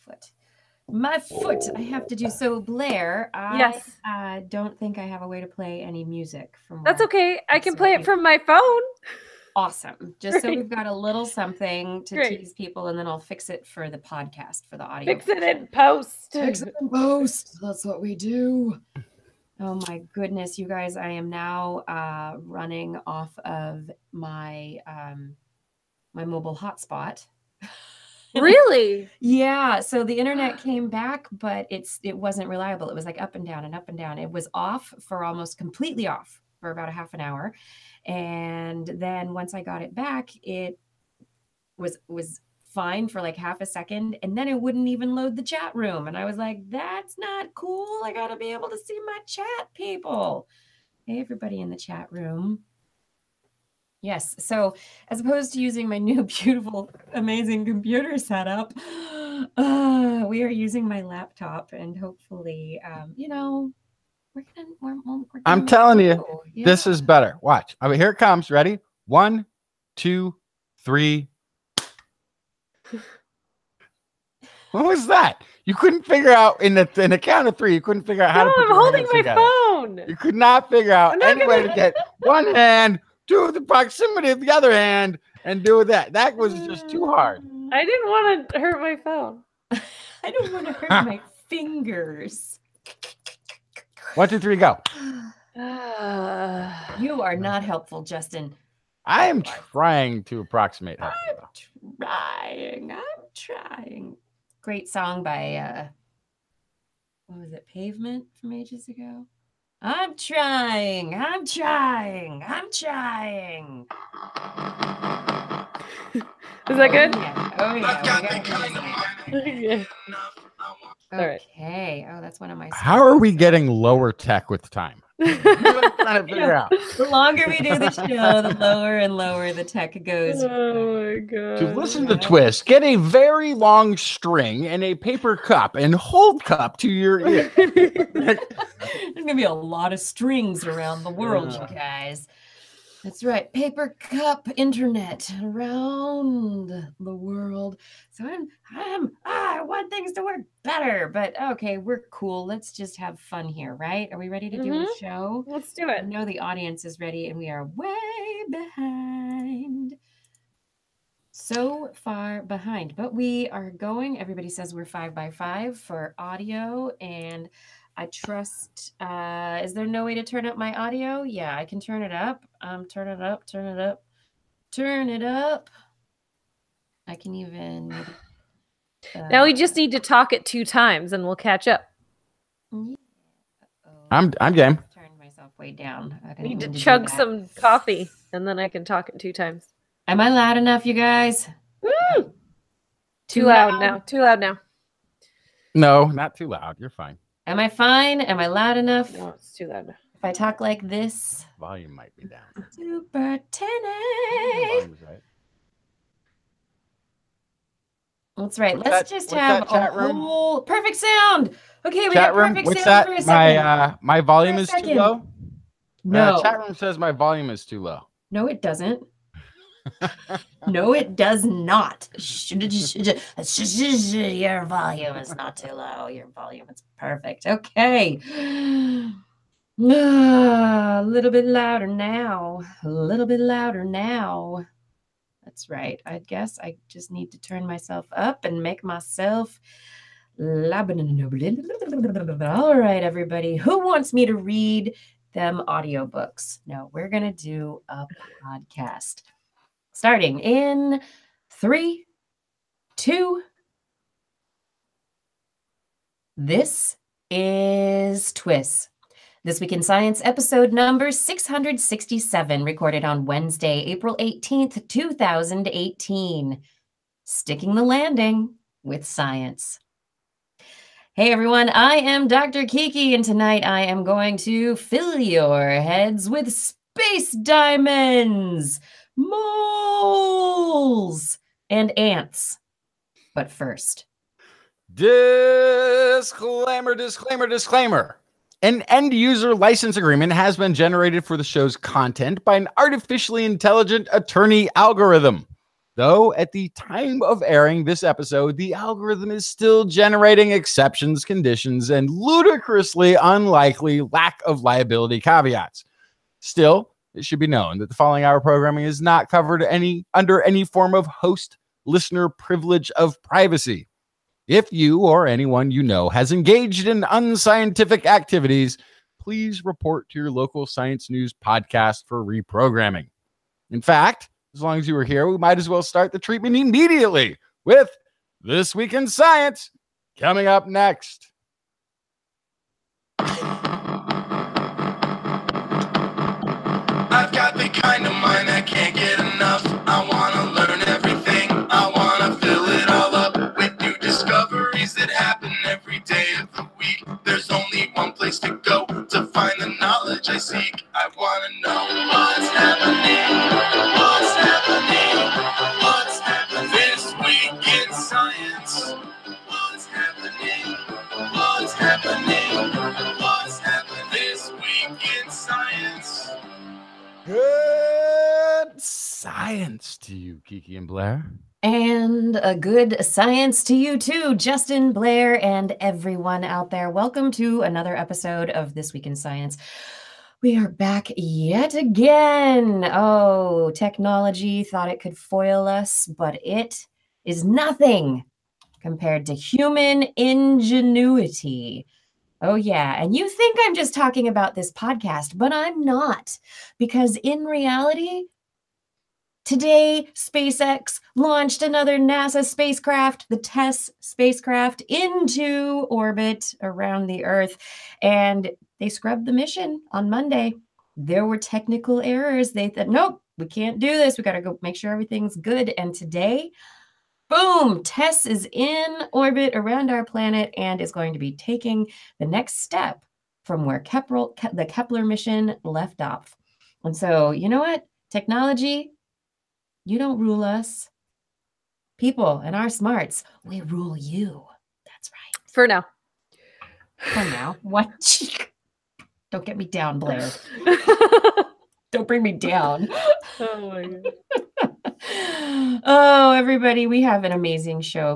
foot. My foot. I have to do so. Blair, Yes. I don't think I have a way to play any music from. That's okay. I can play it from my phone. Awesome. Just so we've got a little something to tease people, and then I'll fix it for the podcast, for the audio. Fix it in post. Fix it in post. That's what we do. Oh my goodness, you guys! I am now running off of my my mobile hotspot. Really? Yeah. So the internet came back, but it wasn't reliable. It was like up and down and up and down. It was off for almost completely off for about a half an hour. And then once I got it back, it was fine for like half a second. And then it wouldn't even load the chat room. And I was like, that's not cool. I got to be able to see my chat people. Hey, everybody in the chat room. Yes. So as opposed to using my new, beautiful, amazing computer setup, we are using my laptop, and hopefully, we're I'm telling you, this is better. Watch. I mean, here it comes. Ready? 1, 2, 3. What was that? You couldn't figure out in the count of 3. You couldn't figure out how to put I'm holding my phone. You could not figure out any way to get one hand to the proximity of the other hand and do that. That was just too hard. I didn't want to hurt my phone. I don't want to hurt my fingers. 1, 2, 3, go. You are not helpful, Justin. I am trying to approximate. I'm trying. Great song by what was it? Pavement from ages ago. I'm trying. Is that good? Oh yeah. All right. Okay. Oh, that's one of my. How are we getting lower tech with time? Trying to figure out. The longer we do the show, the lower and lower the tech goes. Oh my god! To listen to TWIS, get a very long string and a paper cup and hold cup to your ear. There's gonna be a lot of strings around the world, you guys. That's right, paper cup internet around the world. So I want things to work better, but okay, we're cool. Let's just have fun here, right? Are we ready to do a show? Let's do it. I know the audience is ready, and we are way behind. So far behind, but we are going. Everybody says we're 5 by 5 for audio, and I trust. Is there no way to turn up my audio? Yeah, I can turn it up. Turn it up. I can even. Now we just need to talk it 2 times, and we'll catch up. Yeah. I'm game. Turned myself way down. I need to chug some coffee, and then I can talk it 2 times. Am I loud enough, you guys? Too loud now. Too loud now. No, not too loud. You're fine. Am I fine? Am I loud enough? No, it's too loud. If I talk like this, volume might be down. Super tenor. Right. That's right. Let's just have a whole perfect sound. Okay, we got perfect What's sound that? for a second. My volume is too low. No. Chat room says my volume is too low. No, it doesn't. No, it does not. Your volume is not too low. Your volume is perfect. Okay. A little bit louder now. That's right. I guess I just need to turn myself up and make myself. All right, everybody. Who wants me to read them audiobooks? No, we're going to do a podcast. Starting in 3, 2. This is TWIS. This Week in Science, episode number 667, recorded on Wednesday, April 18th, 2018. Sticking the landing with science. Hey everyone, I am Dr. Kiki, and tonight I am going to fill your heads with space diamonds, moles, and ants. But first, disclaimer. An end-user license agreement has been generated for the show's content by an artificially intelligent attorney algorithm. Though at the time of airing this episode, the algorithm is still generating exceptions, conditions, and ludicrously unlikely lack of liability caveats. Still, it should be known that the following hour programming is not covered under any form of host listener privilege of privacy. If you or anyone you know has engaged in unscientific activities, please report to your local science news podcast for reprogramming. In fact, as long as you were here, we might as well start the treatment immediately with This Week in Science coming up next. I've got the kind of mind I can't get enough. I want to learn everything. I want to fill it all up with new discoveries that happen every day of the week. There's only one place to go to find the knowledge I seek. I want to know what's happening. What's happening? What's happening this week in science? What's happening? What's happening? What's happening this week in science? Good science to you, Kiki and Blair. And a good science to you too, Justin, Blair, and everyone out there. Welcome to another episode of This Week in Science. We are back yet again. Oh, technology thought it could foil us, but it is nothing compared to human ingenuity. Oh, yeah. And you think I'm just talking about this podcast, but I'm not. Because in reality, today, SpaceX launched another NASA spacecraft, the TESS spacecraft, into orbit around the Earth. And they scrubbed the mission on Monday. There were technical errors. They thought, nope, we can't do this. We got to go make sure everything's good. And today, boom, TESS is in orbit around our planet and is going to be taking the next step from where the Kepler mission left off. And so, you know what? Technology, you don't rule us. People and our smarts, we rule you. That's right. For now. For now. What? Don't get me down, Blair. Don't bring me down. Oh my God. Oh, everybody, we have an amazing show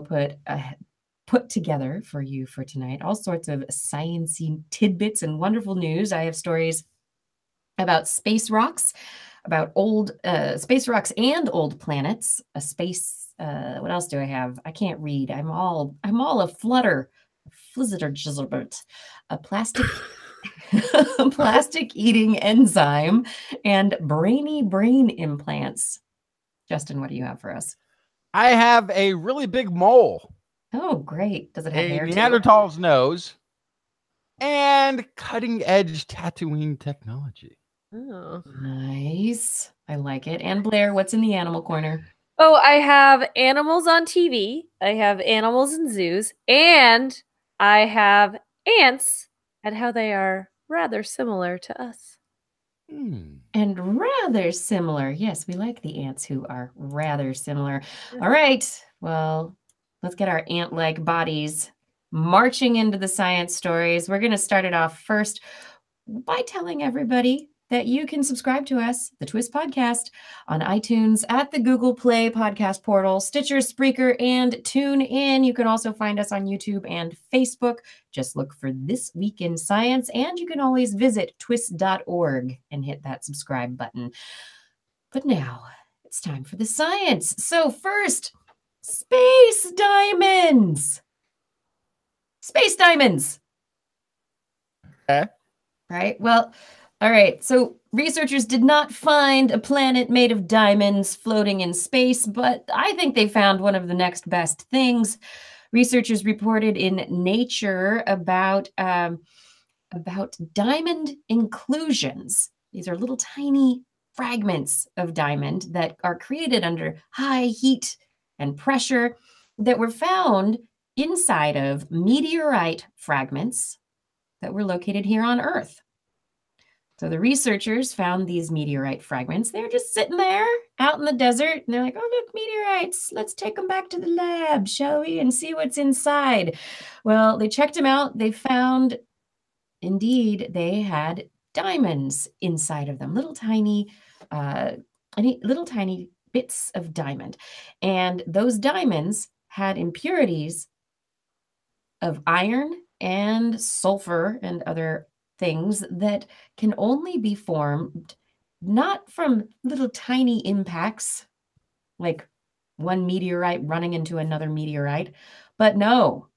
put together for you for tonight. All sorts of sciencey tidbits and wonderful news. I have stories about space rocks, about old space rocks and old planets. What else do I have? I can't read. I'm all aflutter. A plastic plastic eating enzyme and brainy brain implants. Justin, what do you have for us? I have a really big mole. Oh, great. Does it have A hair too? Neanderthal's nose and cutting edge tattooing technology. Oh. Nice. I like it. And Blair, what's in the animal corner? Oh, I have animals on TV. I have animals in zoos. And I have ants and how they are rather similar to us. And rather similar. Yes, we like the ants who are rather similar. All right. Well, let's get our ant-like bodies marching into the science stories. We're going to start it off first by telling everybody that you can subscribe to us, the TWIS podcast, on iTunes, at the Google Play podcast portal, Stitcher, Spreaker, and TuneIn. You can also find us on YouTube and Facebook. Just look for This Week in Science, and you can always visit twis.org and hit that subscribe button. But now, it's time for the science. So first, space diamonds. Space diamonds. Okay. Right? Well, all right, so researchers did not find a planet made of diamonds floating in space, but I think they found one of the next best things. Researchers reported in Nature about diamond inclusions. These are little tiny fragments of diamond that are created under high heat and pressure that were found inside of meteorite fragments that were located here on Earth. So the researchers found these meteorite fragments. They're just sitting there out in the desert, and they're like, oh, look, meteorites. Let's take them back to the lab, shall we, and see what's inside. Well, they checked them out. They found, indeed, they had diamonds inside of them, little tiny bits of diamond. And those diamonds had impurities of iron and sulfur and other things that can only be formed not from little tiny impacts, like one meteorite running into another meteorite, but no,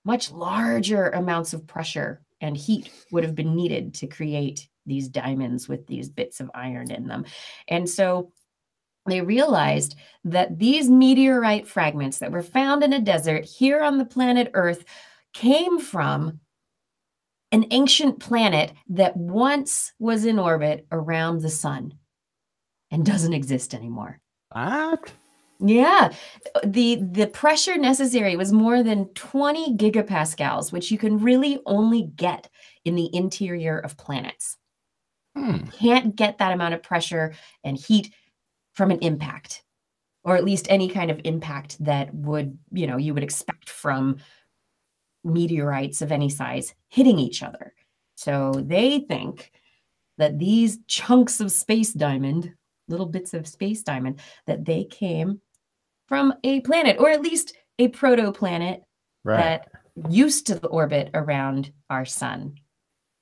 much larger amounts of pressure and heat would have been needed to create these diamonds with these bits of iron in them. And so they realized that these meteorite fragments that were found in a desert here on the planet Earth came from an ancient planet that once was in orbit around the sun and doesn't exist anymore. What? Yeah, the pressure necessary was more than 20 gigapascals, which you can really only get in the interior of planets. Can't get that amount of pressure and heat from an impact, or at least any kind of impact that would, you would expect from meteorites of any size hitting each other. So they think that these chunks of space diamond, little bits of space diamond, that they came from a planet, or at least a protoplanet that used to orbit around our sun,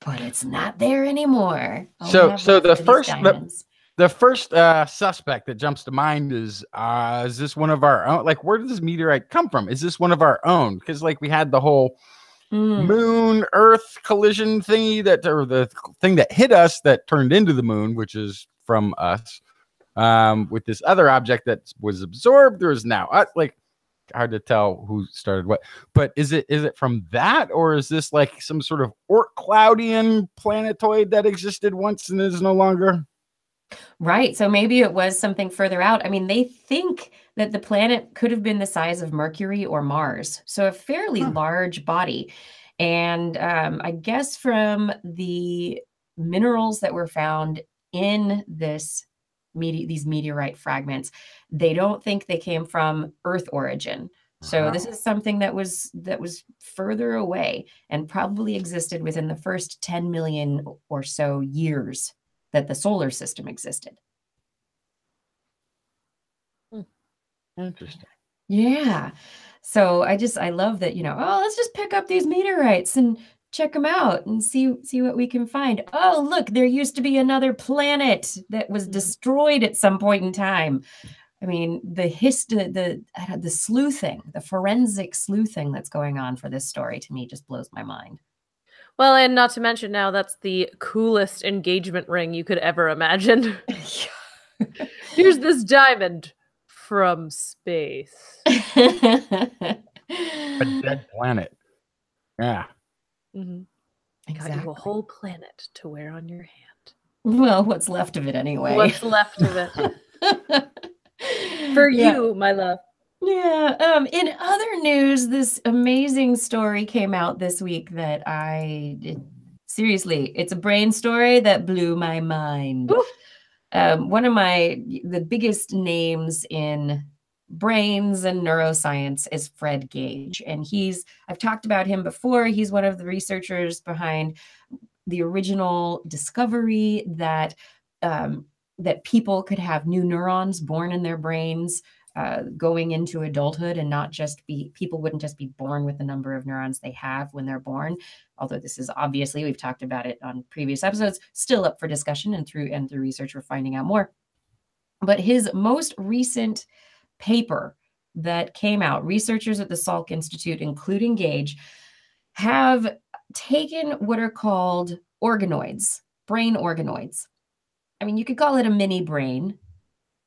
but it's not there anymore. So the first suspect that jumps to mind is this one of our own? Like, where did this meteorite come from? Is this one of our own? Because like we had the whole moon Earth collision thingy or the thing that hit us that turned into the moon, which is from us. With this other object that was absorbed, there is now like hard to tell who started what. But is it from that, or is this like some sort of Oort-Cloudian planetoid that existed once and is no longer? Right. So maybe it was something further out. I mean, they think that the planet could have been the size of Mercury or Mars, so a fairly large body. And I guess from the minerals that were found in these meteorite fragments, they don't think they came from Earth origin. So this is something that was further away and probably existed within the first 10 million or so years that the solar system existed. Interesting. Yeah. So I love that, let's just pick up these meteorites and check them out and see what we can find. Oh, look, there used to be another planet that was destroyed at some point in time. I mean, the sleuthing, the forensic sleuthing that's going on for this story to me just blows my mind. Well, and not to mention now that's the coolest engagement ring you could ever imagine. Here's this diamond from space. A dead planet. Yeah. Mm-hmm. Exactly. Got you a whole planet to wear on your hand. Well, what's left of it anyway. What's left of it. For you, my love. Yeah. In other news, this amazing story came out this week that seriously, it's a brain story that blew my mind. One of the biggest names in brains and neuroscience is Fred Gage. And I've talked about him before. He's one of the researchers behind the original discovery that people could have new neurons born in their brains going into adulthood, and people wouldn't just be born with the number of neurons they have when they're born. Although this is obviously, we've talked about it on previous episodes, still up for discussion, and through research, we're finding out more. But his most recent paper that came out, researchers at the Salk Institute, including Gage, have taken what are called organoids, brain organoids. I mean, you could call it a mini brain.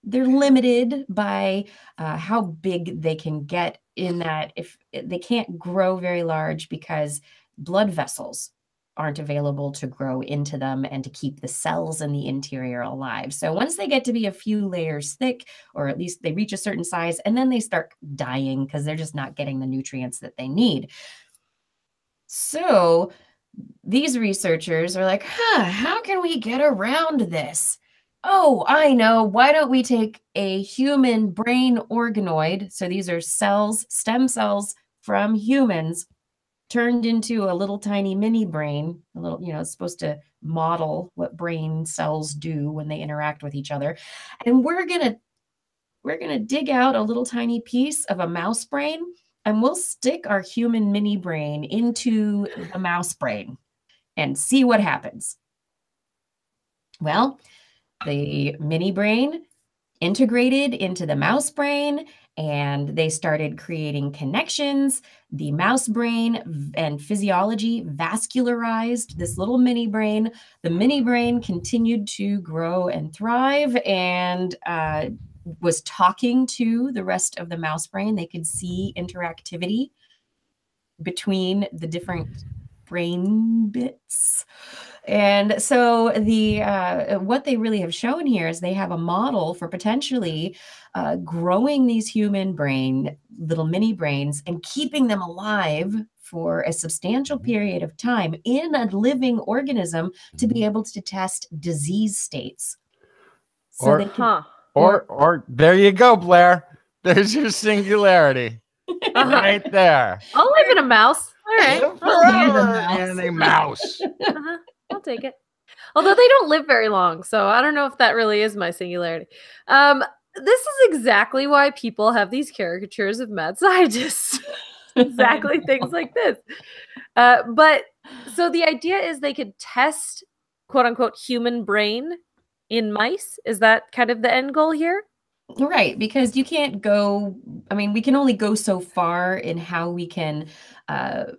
They're limited by how big they can get, in that if they can't grow very large because blood vessels aren't available to grow into them and to keep the cells in the interior alive. So once they get to be a few layers thick, or at least they reach a certain size, and then they start dying because they're just not getting the nutrients that they need. So these researchers are like, how can we get around this? Oh, I know. Why don't we take a human brain organoid? So these are cells, stem cells from humans, turned into a little tiny mini brain. A little, it's supposed to model what brain cells do when they interact with each other. And we're going to we're going to dig out a little tiny piece of a mouse brain and we'll stick our human mini brain into the mouse brain and see what happens. Well, the mini brain integrated into the mouse brain and they started creating connections. The mouse brain and physiology vascularized this little mini brain. The mini brain continued to grow and thrive and was talking to the rest of the mouse brain. They could see interactivity between the different brain bits. And so the what they really have shown here is they have a model for potentially growing these human little mini brains and keeping them alive for a substantial period of time in a living organism to be able to test disease states. So Or- they can, Or there you go, Blair. There's your singularity. Right there. I'll live in a mouse. All right. Live I'll forever in a mouse. I'll take it. Although they don't live very long, so I don't know if that really is my singularity. This is exactly why people have these caricatures of mad scientists. Exactly things like this. But so the idea is they could test quote unquote human brain in mice. Is that kind of the end goal here? Right, because you can't go, I mean, we can only go so far in how we can,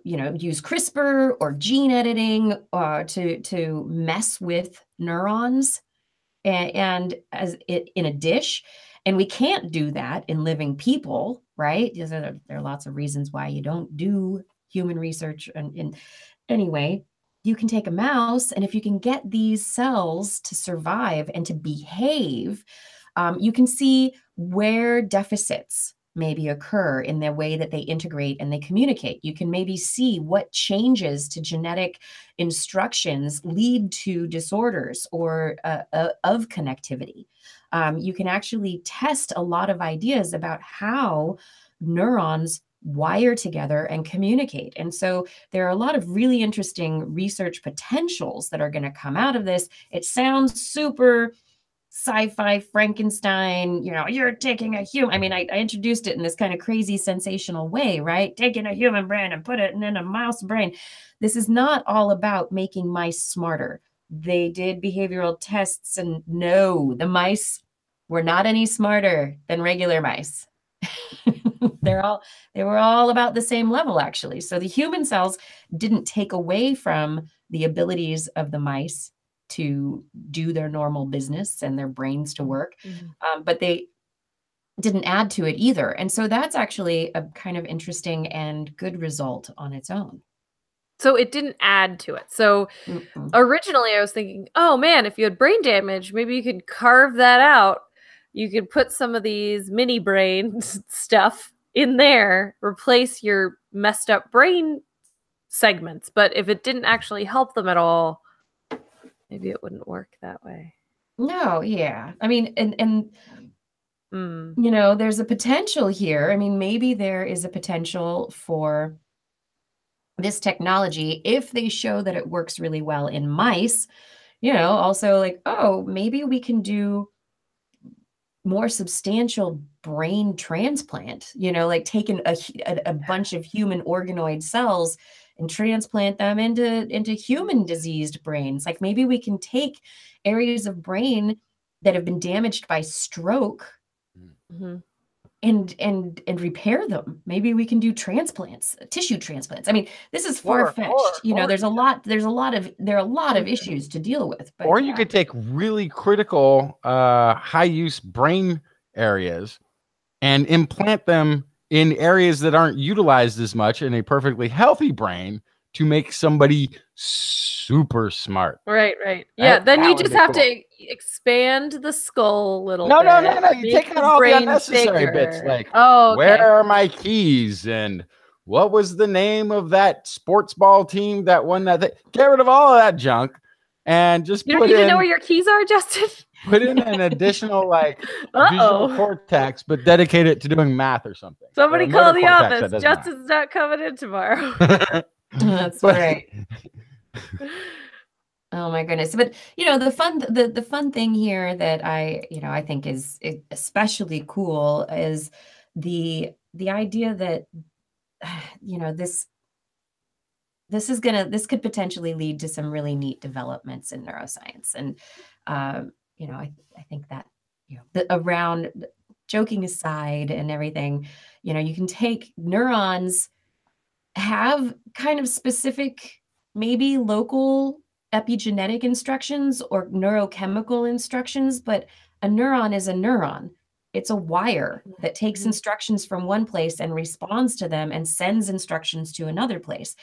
use CRISPR or gene editing to mess with neurons and as it in a dish. And we can't do that in living people, right? There are lots of reasons why you don't do human research. And anyway, you can take a mouse, and if you can get these cells to survive and to behave, you can see where deficits maybe occur in the way that they integrate and they communicate. You can maybe see what changes to genetic instructions lead to disorders or of connectivity. You can actually test a lot of ideas about how neurons wire together and communicate. And so there are a lot of really interesting research potentials that are going to come out of this. It sounds super sci-fi Frankenstein, you're taking a human. I mean, I introduced it in this kind of crazy sensational way, right? Taking a human brain and put it in a mouse brain. This is not all about making mice smarter. They did behavioral tests and no, the mice were not any smarter than regular mice. They were all about the same level, actually. So the human cells didn't take away from the abilities of the mice to do their normal business and their brains to work, but they didn't add to it either. And so that's actually a kind of interesting and good result on its own. So it didn't add to it. So originally I was thinking, oh man, if you had brain damage, maybe you could carve that out. You could put some of these mini brain stuff in there, replace your messed up brain segments. But if it didn't actually help them at all, maybe it wouldn't work that way. No, yeah. I mean, and there's a potential here. I mean, maybe there is a potential for this technology if they show that it works really well in mice, also like, oh, maybe we can do more substantial brain transplant, like taking a bunch of human organoid cells and transplant them into human diseased brains. Like maybe we can take areas of brain that have been damaged by stroke and repair them. Maybe we can do transplants, tissue transplants. I mean, this is far-fetched. There are a lot of issues to deal with. But, or you could take really critical high-use brain areas and implant them in areas that aren't utilized as much in a perfectly healthy brain to make somebody super smart. Right. Yeah, then you just have to expand the skull a little bit. No. You take out all the unnecessary bits, like, where are my keys? And what was the name of that sports ball team that won that thing? Get rid of all of that junk and just You don't even know where your keys are, Justin? Put in an additional visual cortex, but dedicate it to doing math or something. Somebody call the office. Justin's not coming in tomorrow. That's right. Oh my goodness. But the fun thing here that I think is especially cool is the idea that this could potentially lead to some really neat developments in neuroscience. And I think that around, joking aside and everything, you can take neurons, have kind of specific, maybe local epigenetic instructions or neurochemical instructions, but a neuron is a neuron. It's a wire that takes instructions from one place and responds to them and sends instructions to another place.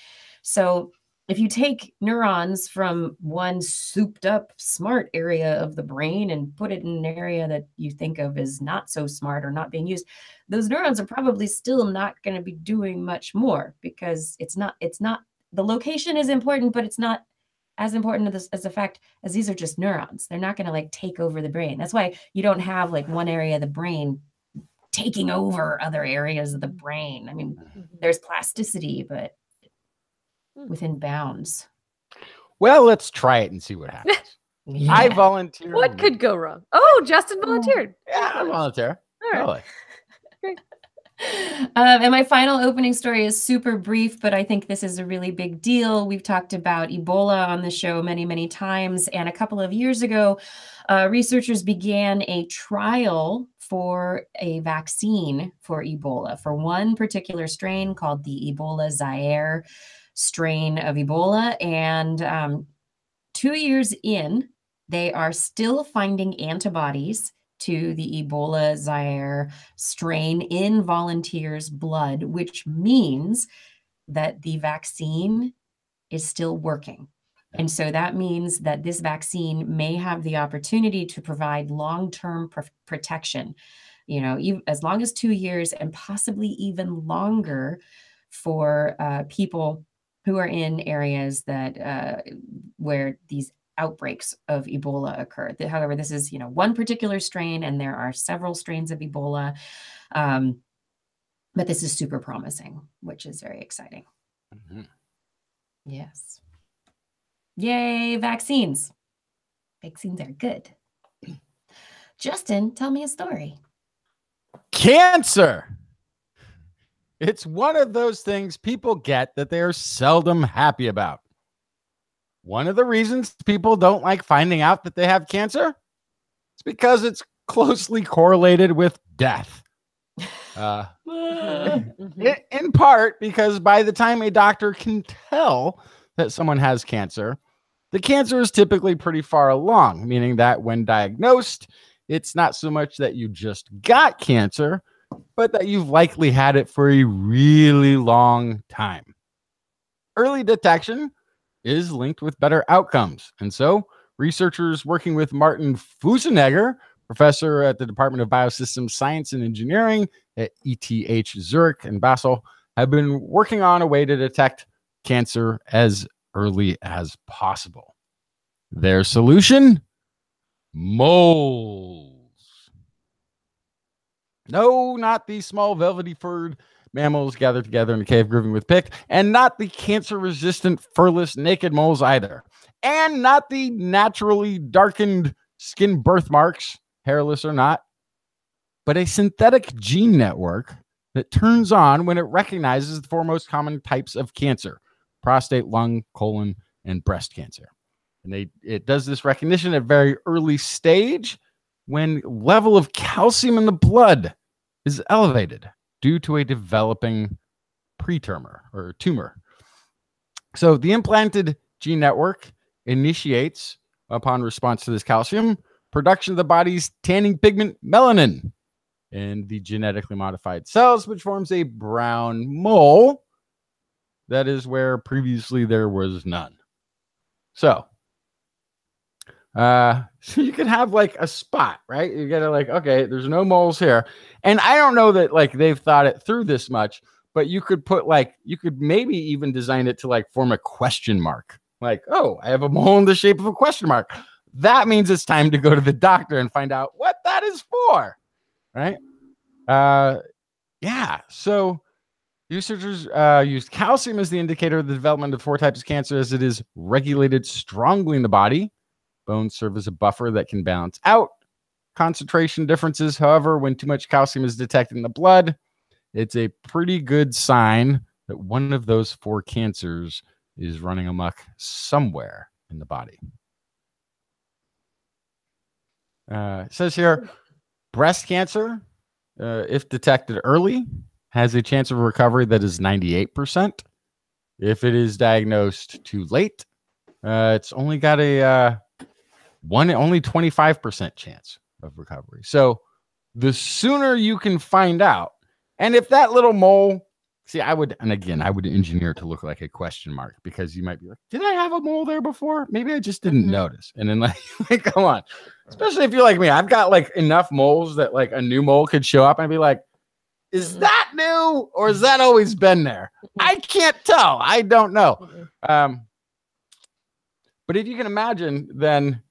So if you take neurons from one souped up smart area of the brain and put it in an area that you think of as not so smart or not being used, those neurons are probably still not going to be doing much more, because it's not the location is important, but it's not as important as the fact as these are just neurons. They're not going to like take over the brain. That's why you don't have like one area of the brain taking over other areas of the brain. I mean, there's plasticity, but within bounds. Well, let's try it and see what happens. Yeah. I volunteer. What could go wrong? Oh, Justin volunteered. Yeah, I volunteer. All right. Really. Great. And my final opening story is super brief, but I think this is a really big deal. We've talked about Ebola on the show many, many times. And a couple of years ago, researchers began a trial for a vaccine for Ebola, for one particular strain called the Ebola Zaire strain of Ebola. And 2 years in, they are still finding antibodies to the Ebola Zaire strain in volunteers' blood, which means that the vaccine is still working. And so that means that this vaccine may have the opportunity to provide long-term protection, as long as 2 years, and possibly even longer for people who are in areas that where these outbreaks of Ebola occur. However, this is, one particular strain, and there are several strains of Ebola. But this is super promising, which is very exciting. Mm-hmm. Yes. Yay, vaccines. Vaccines are good. Justin, tell me a story. Cancer. It's one of those things people get that they are seldom happy about. One of the reasons people don't like finding out that they have cancer is because it's closely correlated with death. In part because by the time a doctor can tell that someone has cancer, the cancer is typically pretty far along, meaning that when diagnosed, it's not so much that you just got cancer, but that you've likely had it for a really long time. Early detection is linked with better outcomes. And so researchers working with Martin Fusenegger, professor at the Department of Biosystems Science and Engineering at ETH Zurich and Basel, have been working on a way to detect cancer as early as possible. Their solution? Moles. No, not the small velvety furred mammals gathered together in a cave grooving with pick, and not the cancer-resistant furless naked moles either, and not the naturally darkened skin birthmarks, hairless or not, but a synthetic gene network that turns on when it recognizes the four most common types of cancer: prostate, lung, colon, and breast cancer. And it does this recognition at a very early stage when level of calcium in the blood is elevated due to a developing pretumor or tumor. So the implanted gene network initiates, upon response to this calcium, production of the body's tanning pigment melanin in the genetically modified cells, which forms a brown mole that is where previously there was none. So you could have like a spot, right? You gotta like, okay, there's no moles here. And I don't know that like they've thought it through this much, but you could put like, you could maybe even design it to like form a question mark. Like, oh, I have a mole in the shape of a question mark. That means it's time to go to the doctor and find out what that is for, right? Yeah. So Researchers used calcium as the indicator of the development of 4 types of cancer, as it is regulated strongly in the body. Bones serve as a buffer that can balance out concentration differences. However, when too much calcium is detected in the blood, it's a pretty good sign that one of those 4 cancers is running amok somewhere in the body. It says here, breast cancer, if detected early, has a chance of recovery that is 98%. If it is diagnosed too late, it's only got a only 25% chance of recovery. So the sooner you can find out, and if that little mole, see, I would engineer it to look like a question mark, because you might be like, did I have a mole there before? Maybe I just didn't notice. And then like come on, especially if you're like me, I've got like enough moles that like a new mole could show up and be like, is that new or has that always been there? I can't tell. I don't know. But if you can imagine, then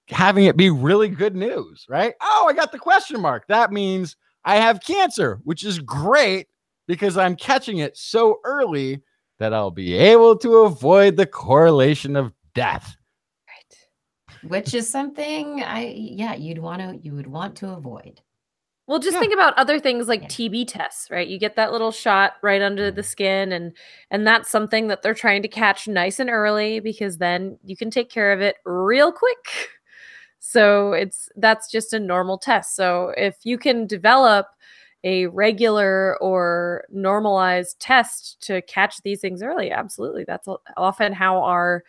having it be really good news, right? Oh, I got the question mark. That means I have cancer, which is great because I'm catching it so early that I'll be able to avoid the correlation of death. Right. Which is something you would want to avoid. Well, just think about other things like TB tests, right? You get that little shot right under the skin, and that's something that they're trying to catch nice and early, because then you can take care of it real quick. So that's just a normal test. So if you can develop a regular or normalized test to catch these things early, absolutely. That's often how our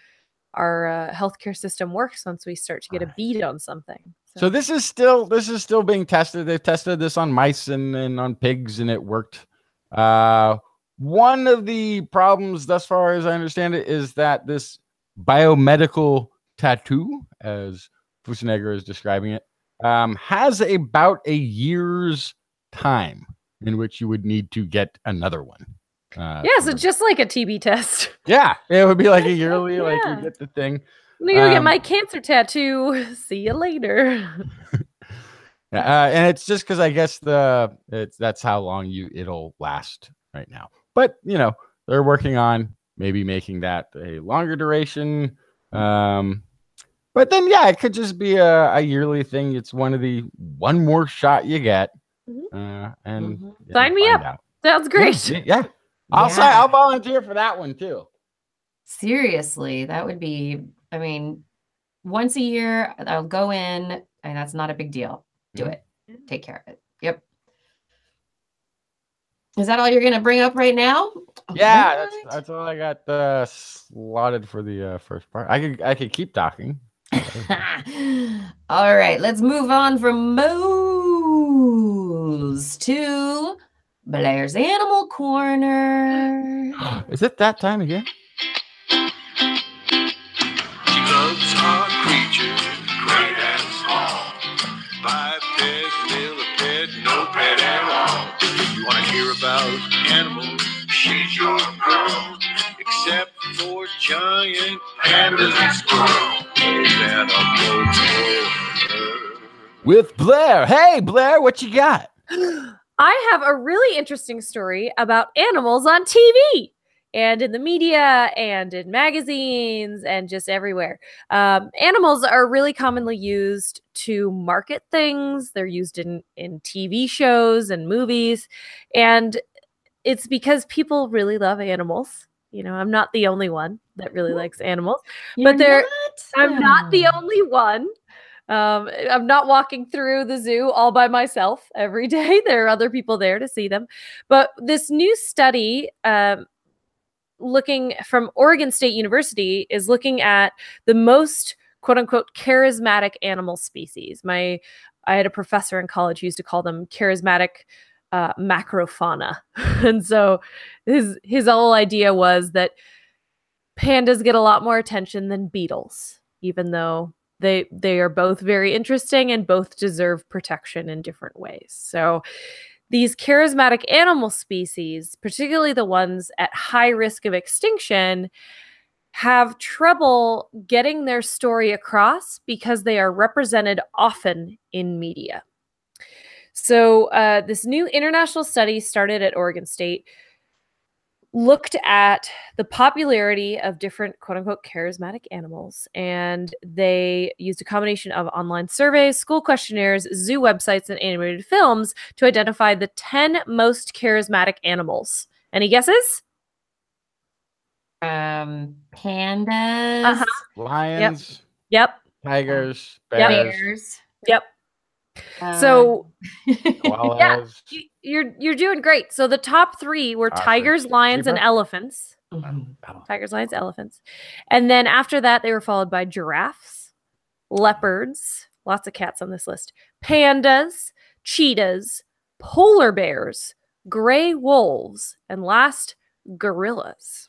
healthcare system works once we start to get a beat on something. So this is still being tested. They've tested this on mice and on pigs, and it worked. One of the problems, thus far as I understand it, is that this biomedical tattoo, as Fusenegger is describing it, has about a year's time in which you would need to get another one. So just like a TB test. Yeah, it would be like a yearly, like you get the thing. I'm gonna go get my cancer tattoo. See you later. And it's just because I guess that's how long it'll last right now. But they're working on maybe making that a longer duration. But then it could just be a yearly thing. It's one more shot you get. And sign me up. Out. Sounds great. Yeah. I'll volunteer for that one too. Seriously, that would be, I mean, once a year I'll go in, and that's not a big deal. Do it. Take care of it. Yep. Is that all you're going to bring up right now? Yeah, that's all I got slotted for the first part. I could keep talking. All right, let's move on from moles to Blair's Animal Corner. Is it that time again? She loves our creatures, great and small. Biped, millipede, no pet at all. You want to hear about animals? She's your girl. Except for giant pandas and squirrels. With Blair. Hey, Blair, what you got? I have a really interesting story about animals on TV and in the media and in magazines and just everywhere. Animals are really commonly used to market things. They're used in TV shows and movies. And it's because people really love animals. I'm not the only one that really likes animals, I'm not the only one. I'm not walking through the zoo all by myself every day. There are other people there to see them. But this new study, looking from Oregon State University, is looking at the most quote unquote charismatic animal species. I had a professor in college who used to call them charismatic macrofauna. And so his whole idea was that pandas get a lot more attention than beetles, even though they are both very interesting and both deserve protection in different ways. So these charismatic animal species, particularly the ones at high risk of extinction, have trouble getting their story across because they are represented often in media. So this new international study started at Oregon State looked at the popularity of different quote unquote charismatic animals. And they used a combination of online surveys, school questionnaires, zoo websites, and animated films to identify the 10 most charismatic animals. Any guesses? Pandas. Lions, Yep. tigers, Yep. bears, Yep. So koalas. you're doing great. So the top 3 were tigers, lions, and elephants. Tigers, lions, elephants. And then after that, they were followed by giraffes, leopards, lots of cats on this list, pandas, cheetahs, polar bears, gray wolves, and last, gorillas.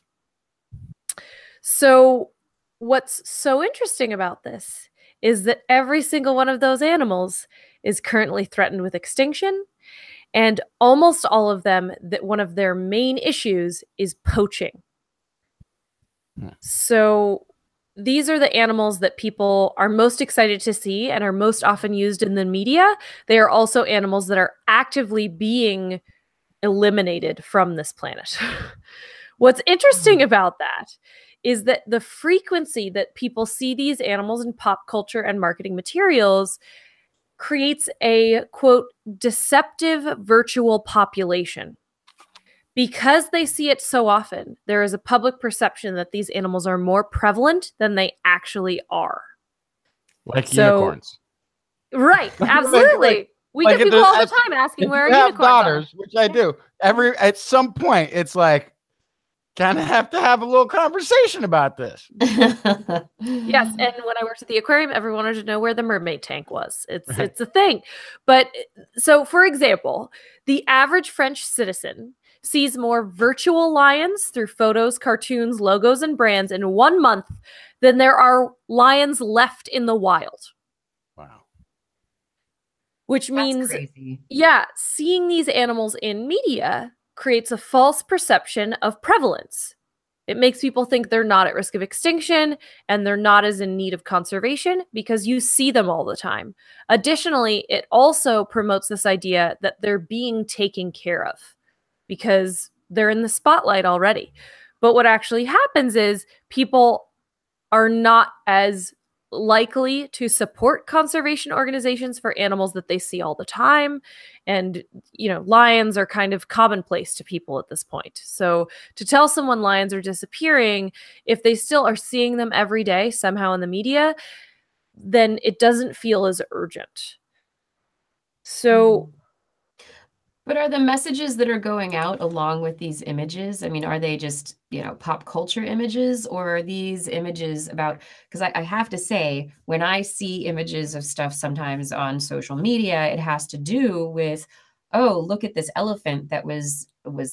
So what's so interesting about this is that every single one of those animals is currently threatened with extinction, and almost all of them, that one of their main issues is poaching. So these are the animals that people are most excited to see and are most often used in the media. They are also animals that are actively being eliminated from this planet. What's interesting about that is that the frequency that people see these animals in pop culture and marketing materials creates a, quote, deceptive virtual population. Because they see it so often, there is a public perception that these animals are more prevalent than they actually are. Like unicorns. Right, absolutely. We get people all the time asking where are unicorns daughters, which I do. At some point, it's like, kind of have to have a little conversation about this. Yes, and when I worked at the aquarium, everyone wanted to know where the mermaid tank was. It's a thing. But so, for example, the average French citizen sees more virtual lions through photos, cartoons, logos, and brands in 1 month than there are lions left in the wild. Wow. Which means, crazy. Yeah, seeing these animals in media creates a false perception of prevalence. It makes people think they're not at risk of extinction and they're not as in need of conservation because you see them all the time. Additionally, it also promotes this idea that they're being taken care of because they're in the spotlight already. But what actually happens is people are not as likely to support conservation organizations for animals that they see all the time. And, you know, lions are kind of commonplace to people at this point. So to tell someone lions are disappearing, if they still are seeing them every day somehow in the media, then it doesn't feel as urgent. So... But are the messages that are going out along with these images, I mean, are they just, you know, pop culture images, or are these images about, because I have to say, when I see images of stuff sometimes on social media, it has to do with, oh, look at this elephant that was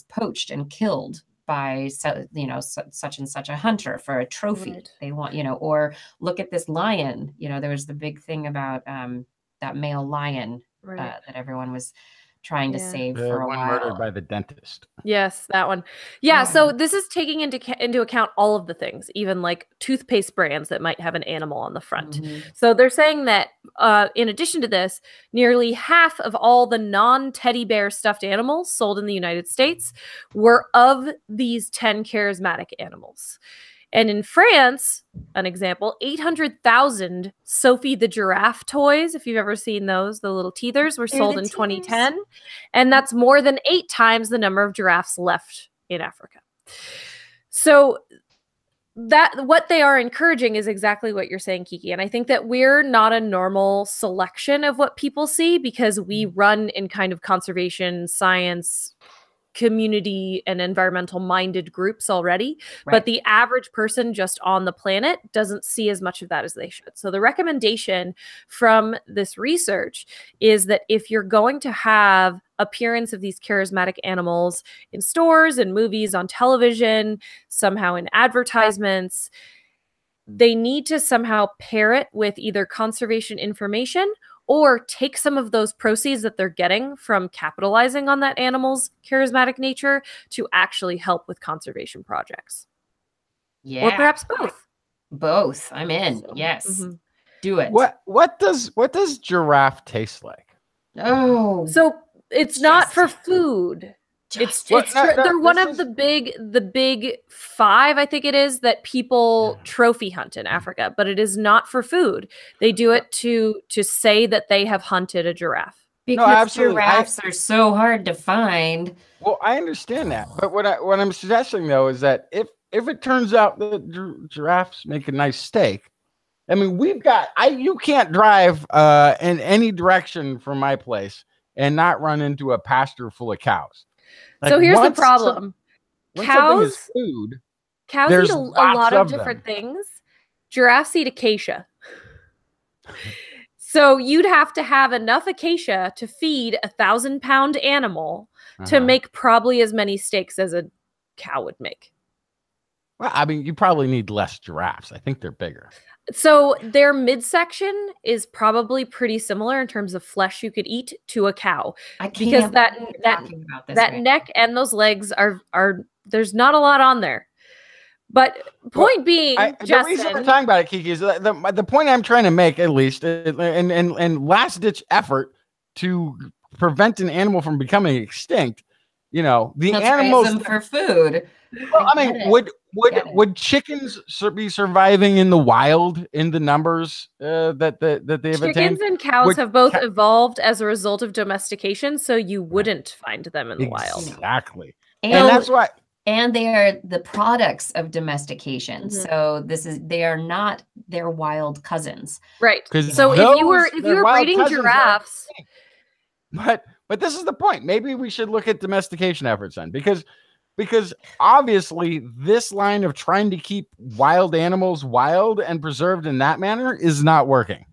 poached and killed by, you know, such and such a hunter for a trophy. Right. They want, you know, or look at this lion. You know, there was the big thing about that male lion that everyone was trying to save for a while. Murdered by the dentist. Yes, that one. Yeah, so this is taking into account all of the things, even like toothpaste brands that might have an animal on the front. So they're saying that in addition to this, nearly half of all the non-teddy bear stuffed animals sold in the United States were of these 10 charismatic animals. And in France, an example, 800,000 Sophie the giraffe toys, if you've ever seen those, the little teethers, were sold in 2010. And that's more than 8 times the number of giraffes left in Africa. So that what they are encouraging is exactly what you're saying, Kiki. And I think that we're not a normal selection of what people see because we run in kind of conservation, science, community and environmental minded groups already, but the average person just on the planet doesn't see as much of that as they should. So the recommendation from this research is that if you're going to have appearance of these charismatic animals in stores and movies, on television, somehow in advertisements, they need to somehow pair it with either conservation information or take some of those proceeds that they're getting from capitalizing on that animal's charismatic nature to actually help with conservation projects. Yeah. Or perhaps both. Both. I'm in. So, yes. Do it. What does giraffe taste like? Oh. So it's not for food. They're one of the big 5, I think it is, that people trophy hunt in Africa, but it is not for food. They do it to say that they have hunted a giraffe. Because giraffes are so hard to find. Well, I understand that, but what I'm suggesting though is that if it turns out that giraffes make a nice steak, I mean, you can't drive in any direction from my place and not run into a pasture full of cows. Like, so here's the problem: cows is food. Cows eat a lot of different things. Giraffes eat acacia. So you'd have to have enough acacia to feed a 1,000-pound animal to make probably as many steaks as a cow would make. Well, I mean, you probably need less giraffes. I think they're bigger. So their midsection is probably pretty similar in terms of flesh you could eat to a cow. Because that neck and those legs are there's not a lot on there. But point being, the reason we're talking about it, Kiki, is the point I'm trying to make, at least, and last ditch effort to prevent an animal from becoming extinct. You know, the animals raise them for food. Well, I mean, would chickens be surviving in the wild in the numbers that they've attained? Chickens and cows have both evolved as a result of domestication, so you wouldn't find them in the wild. Exactly, and that's why. And they are the products of domestication. So they are not their wild cousins. Right. So if you were breeding giraffes. But this is the point. Maybe we should look at domestication efforts then, because obviously this line of trying to keep wild animals wild and preserved in that manner is not working.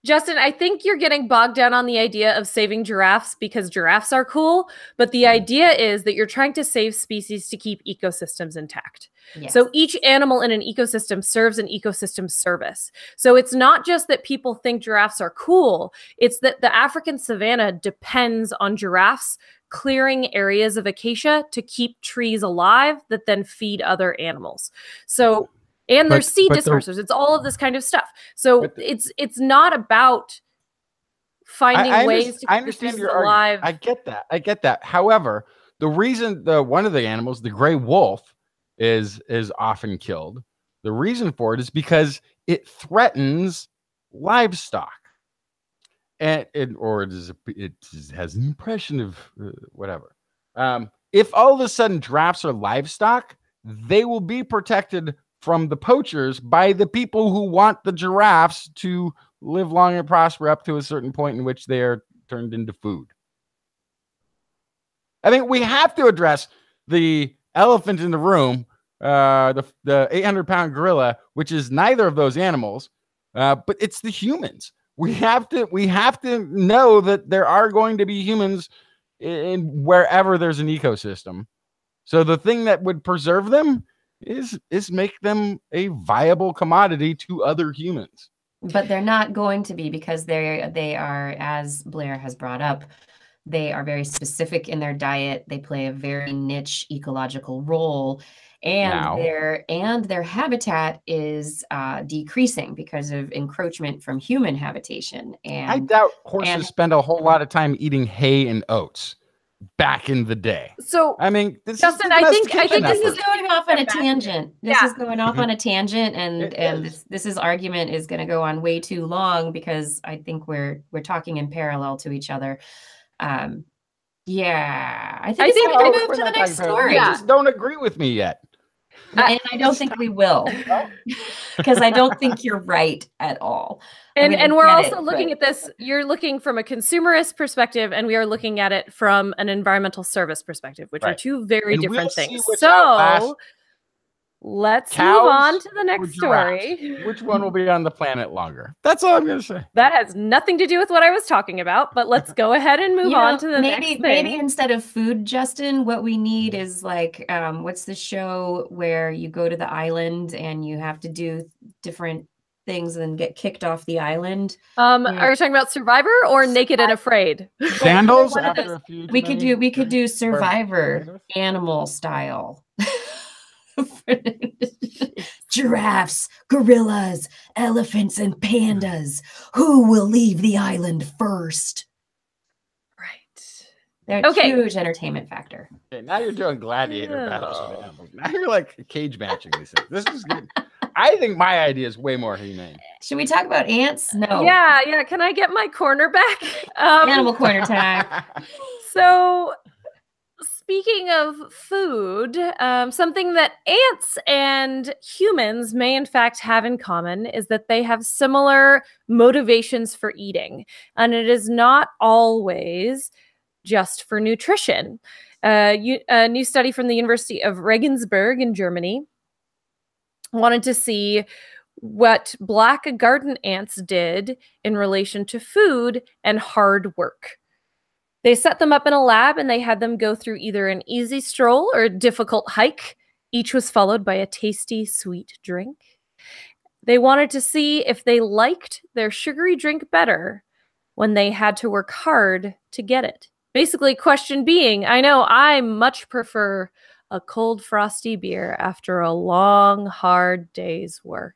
Justin, I think you're getting bogged down on the idea of saving giraffes because giraffes are cool, but the idea is that you're trying to save species to keep ecosystems intact. Yes. So each animal in an ecosystem serves an ecosystem service. So it's not just that people think giraffes are cool, it's that the African savanna depends on giraffes clearing areas of acacia to keep trees alive that then feed other animals. So and there's seed dispersers. It's all of this kind of stuff. So it's not about finding ways to keep species alive. I get that. However, the reason one of the animals, the gray wolf, is often killed. The reason for it is because it threatens livestock, and it has an impression of whatever. If all of a sudden giraffes are livestock, they will be protected from the poachers by the people who want the giraffes to live long and prosper up to a certain point in which they are turned into food. I think we have to address the elephant in the room, the 800-pound gorilla, which is neither of those animals, but it's the humans. We have to know that there are going to be humans in wherever there's an ecosystem. So the thing that would preserve them is make them a viable commodity to other humans. But they're not going to be, because they are, as Blair has brought up, they are very specific in their diet. They play a very niche ecological role, and their habitat is decreasing because of encroachment from human habitation. And I doubt horses spend a whole lot of time eating hay and oats back in the day. So I mean, Justin, I think this is going off on a tangent. This is going off on a tangent, and this argument is going to go on way too long, because I think we're talking in parallel to each other. I think we move to the next story. You just don't agree with me yet. And I don't think we will, because I don't think you're right at all. And we're also looking at this. You're looking from a consumerist perspective, and we are looking at it from an environmental service perspective, which are two very different things. So let's move on to the next story. Which one will be on the planet longer? That's all I'm going to say. That has nothing to do with what I was talking about, but let's go ahead and move on to the next thing. Maybe instead of food, Justin, what we need is like, what's the show where you go to the island and you have to do different things and then get kicked off the island? Are you talking about Survivor or Naked and Afraid? Sandals? We could do Survivor animal style. Giraffes, gorillas, elephants, and pandas. Who will leave the island first? Right. They're a Okay. huge entertainment factor. Okay, now you're doing gladiator battles with animals. Now you're like cage matching these things. This is good. I think my idea is way more humane. Should we talk about ants? No. Yeah. Can I get my corner back? Animal corner time. So, speaking of food, something that ants and humans may in fact have in common is that they have similar motivations for eating. And it is not always just for nutrition. A new study from the University of Regensburg in Germany wanted to see what black garden ants did in relation to food and hard work. They set them up in a lab and they had them go through either an easy stroll or a difficult hike. Each was followed by a tasty, sweet drink. They wanted to see if they liked their sugary drink better when they had to work hard to get it. Basically, question being, I know I much prefer a cold, frosty beer after a long, hard day's work.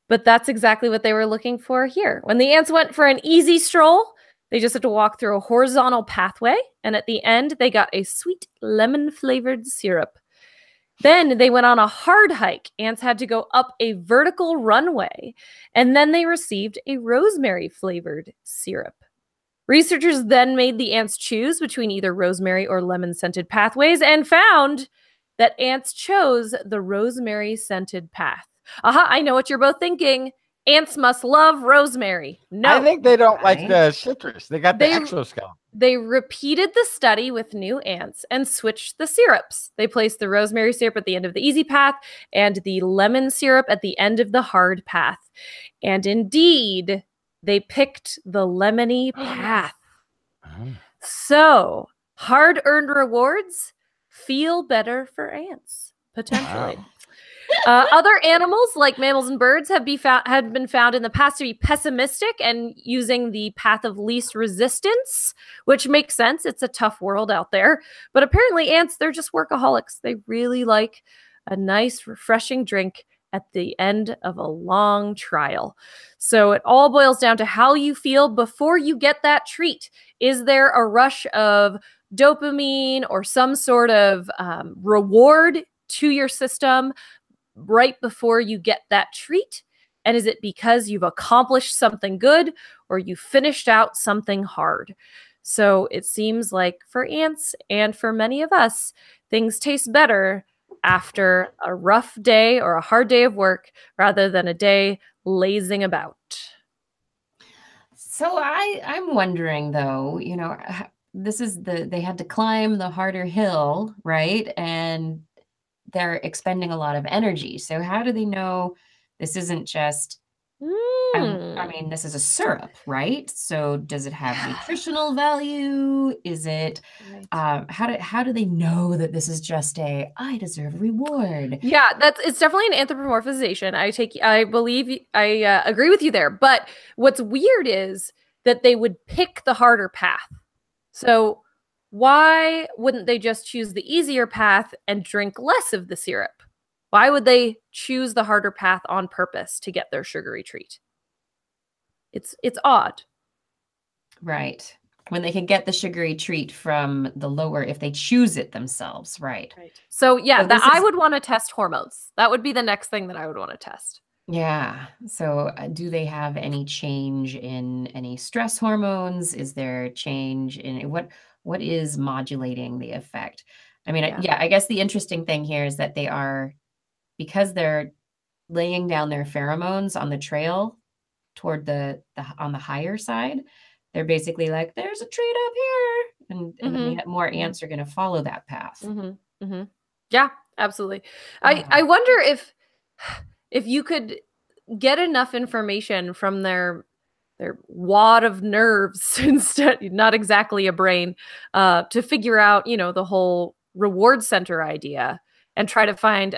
But that's exactly what they were looking for here. When the ants went for an easy stroll, they just had to walk through a horizontal pathway, and at the end, they got a sweet lemon-flavored syrup. Then they went on a hard hike. Ants had to go up a vertical runway, and then they received a rosemary-flavored syrup. Researchers then made the ants choose between either rosemary or lemon-scented pathways and found that ants chose the rosemary-scented path. Aha, I know what you're both thinking. Ants must love rosemary. No. I think they don't like the citrus. They got the exoskeleton. They repeated the study with new ants and switched the syrups. They placed the rosemary syrup at the end of the easy path and the lemon syrup at the end of the hard path. And indeed, they picked the lemony path. So, hard-earned rewards feel better for ants, potentially. Wow. Other animals, like mammals and birds, had been found in the past to be pessimistic and using the path of least resistance, which makes sense. It's a tough world out there. But apparently ants, they're just workaholics. They really like a nice, refreshing drink at the end of a long trial. So it all boils down to how you feel before you get that treat. Is there a rush of dopamine or some sort of reward to your system right before you get that treat? And is it because you've accomplished something good or you finished out something hard? So it seems like for ants and for many of us, things taste better after a rough day or a hard day of work rather than a day lazing about. So I'm wondering though, this is they had to climb the harder hill, right? And they're expending a lot of energy. So how do they know this isn't just, I mean, this is a syrup, right? So does it have nutritional value? Is it, how do they know that this is just I deserve a reward? Yeah, it's definitely an anthropomorphization. I agree with you there. But what's weird is that they would pick the harder path. So why wouldn't they just choose the easier path and drink less of the syrup? Why would they choose the harder path on purpose to get their sugary treat? It's odd. Right. When they can get the sugary treat from the lower, if they choose it themselves, right? So yeah, I would want to test hormones. That would be the next thing that I would want to test. Yeah. So do they have any change in any stress hormones? Is there change in what is modulating the effect? I mean, I guess the interesting thing here is that because they're laying down their pheromones on the trail toward on the higher side, they're basically like, there's a treat up here. And then more ants are going to follow that path. Yeah, absolutely. I wonder if you could get enough information from their wad of nerves instead, not exactly a brain, to figure out, the whole reward center idea and try to find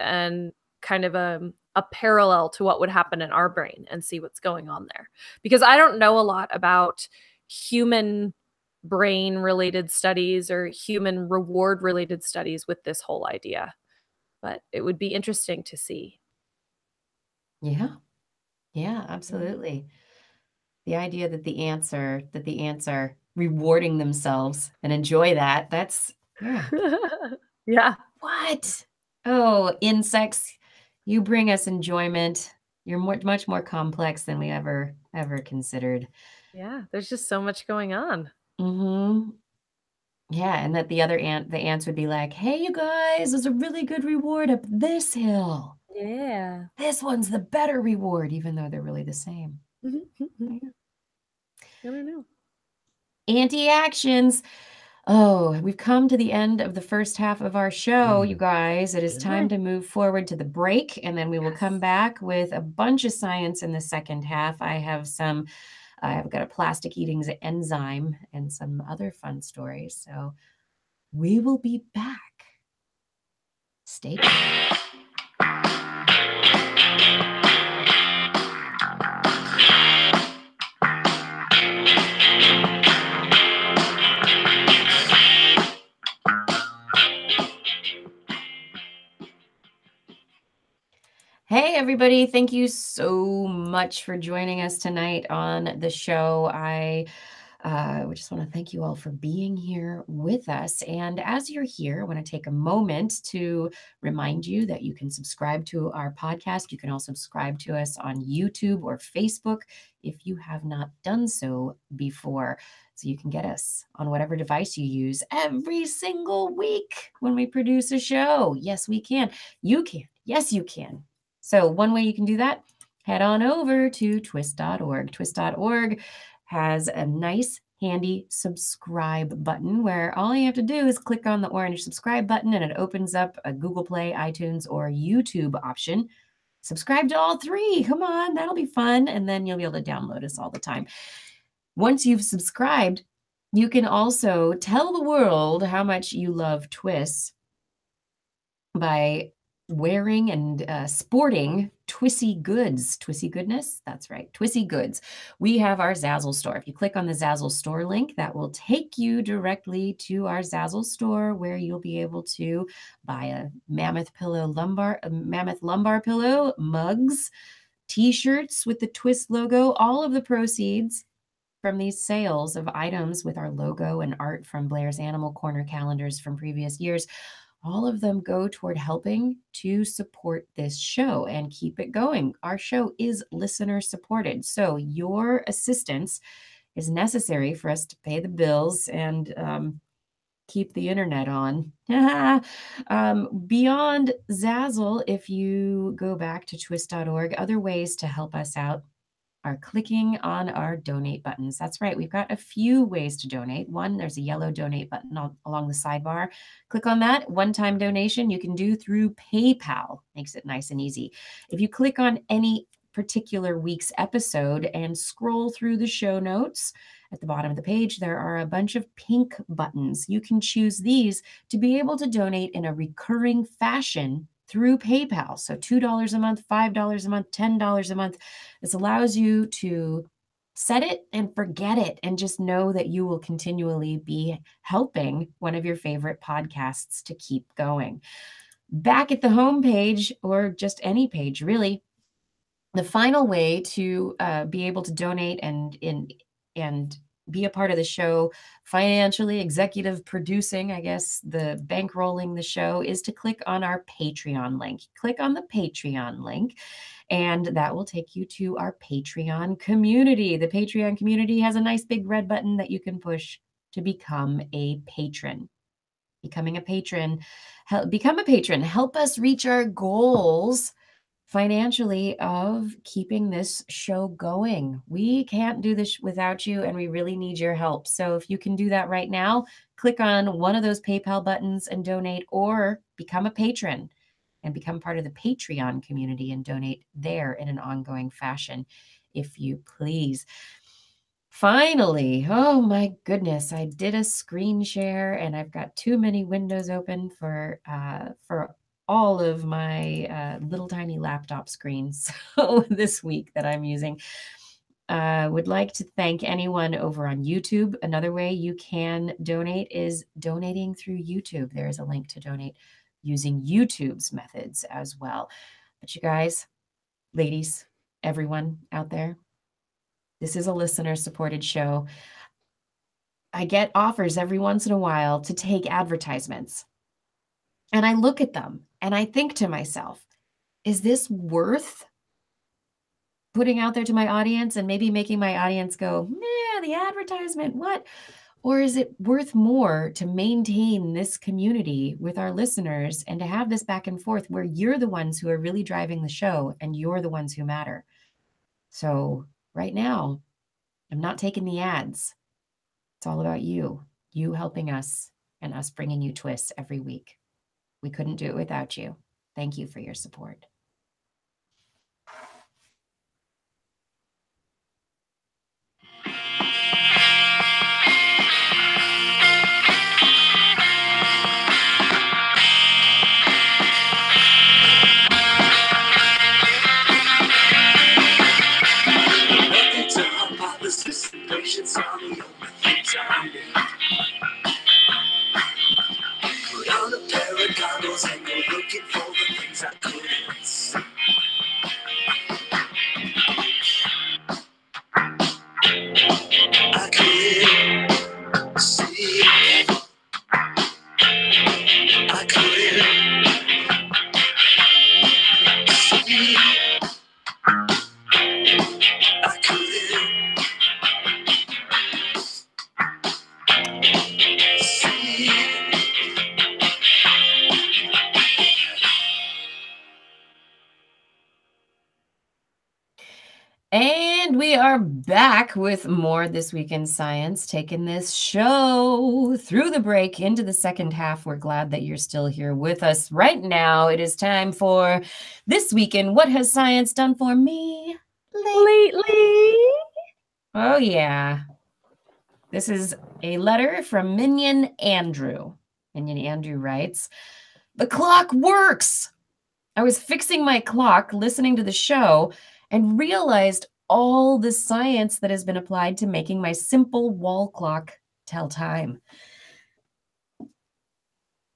kind of a parallel to what would happen in our brain and see what's going on there. Because I don't know a lot about human brain related studies or human reward related studies with this whole idea, but it would be interesting to see. Yeah, absolutely. The idea that the ants are rewarding themselves and enjoy that. That's, yeah. Yeah. What? Oh, insects, you bring us enjoyment. You're much more complex than we ever considered. Yeah, there's just so much going on. Mm-hmm. Yeah, and that the ants would be like, hey, you guys, there's a really good reward up this hill. Yeah. This one's the better reward, even though they're really the same. I don't know. Anti-actions. Oh, we've come to the end of the first half of our show, you guys. It is time to move forward to the break, and then we will come back with a bunch of science in the second half. I've got a plastic eating enzyme and some other fun stories. So we will be back. Stay tuned. Hey, everybody. Thank you so much for joining us tonight on the show. We just want to thank you all for being here with us. And as you're here, I want to take a moment to remind you that you can subscribe to our podcast. You can also subscribe to us on YouTube or Facebook if you have not done so before. So you can get us on whatever device you use every single week when we produce a show. Yes, we can. You can. Yes, you can. So one way you can do that, head on over to TWIS.org. TWIS.org has a nice, handy subscribe button where all you have to do is click on the orange subscribe button and it opens up a Google Play, iTunes, or YouTube option. Subscribe to all three. Come on, that'll be fun. And then you'll be able to download us all the time. Once you've subscribed, you can also tell the world how much you love TWIS by wearing and sporting TWISy goods. TWISy goodness? That's right. TWISy goods. We have our Zazzle store. If you click on the Zazzle store link, that will take you directly to our Zazzle store where you'll be able to buy a mammoth lumbar pillow, mugs, t-shirts with the TWIS logo. All of the proceeds from these sales of items with our logo and art from Blair's Animal Corner calendars from previous years, all of them go toward helping to support this show and keep it going. Our show is listener supported, so your assistance is necessary for us to pay the bills and keep the internet on. Beyond Zazzle, if you go back to twis.org, other ways to help us out are clicking on our donate buttons. That's right. We've got a few ways to donate. One, there's a yellow donate button along the sidebar. Click on that. One-time donation you can do through PayPal. Makes it nice and easy. If you click on any particular week's episode and scroll through the show notes, at the bottom of the page, there are a bunch of pink buttons. You can choose these to be able to donate in a recurring fashion through PayPal. So $2 a month, $5 a month, $10 a month. This allows you to set it and forget it and just know that you will continually be helping one of your favorite podcasts to keep going. Back at the home page, or just any page really, the final way to be able to donate and be a part of the show financially, executive producing, I guess, the bankrolling the show, is to click on our Patreon link. Click on the Patreon link, and that will take you to our Patreon community. The Patreon community has a nice big red button that you can push to become a patron. Become a patron. Help us reach our goals financially of keeping this show going. We can't do this without you, and we really need your help. So if you can do that right now, click on one of those PayPal buttons and donate, or become a patron and become part of the Patreon community and donate there in an ongoing fashion, if you please. Finally, oh my goodness, I did a screen share and I've got too many windows open for all of my little tiny laptop screens this week that I'm using. Would like to thank anyone over on YouTube. Another way you can donate is donating through YouTube. There is a link to donate using YouTube's methods as well. But you guys, ladies, everyone out there, this is a listener-supported show. I get offers every once in a while to take advertisements. And I look at them and I think to myself, is this worth putting out there to my audience and maybe making my audience go, man, the advertisement, what? Or is it worth more to maintain this community with our listeners and to have this back and forth where you're the ones who are really driving the show and you're the ones who matter? So right now, I'm not taking the ads. It's all about you helping us and us bringing you TWIS every week. We couldn't do it without you. Thank you for your support. Patience are the only things I need. Put on a pair of goggles and go looking for the things I couldn't see. I couldn't see. I couldn't see. I couldn't. And we are back with more This Week in Science, taking this show through the break into the second half. We're glad that you're still here with us right now. It is time for This Week in What Has Science Done For Me Lately? Oh, yeah. This is a letter from Minion Andrew. Minion Andrew writes, "The clock works! I was fixing my clock, listening to the show, and realized all the science that has been applied to making my simple wall clock tell time.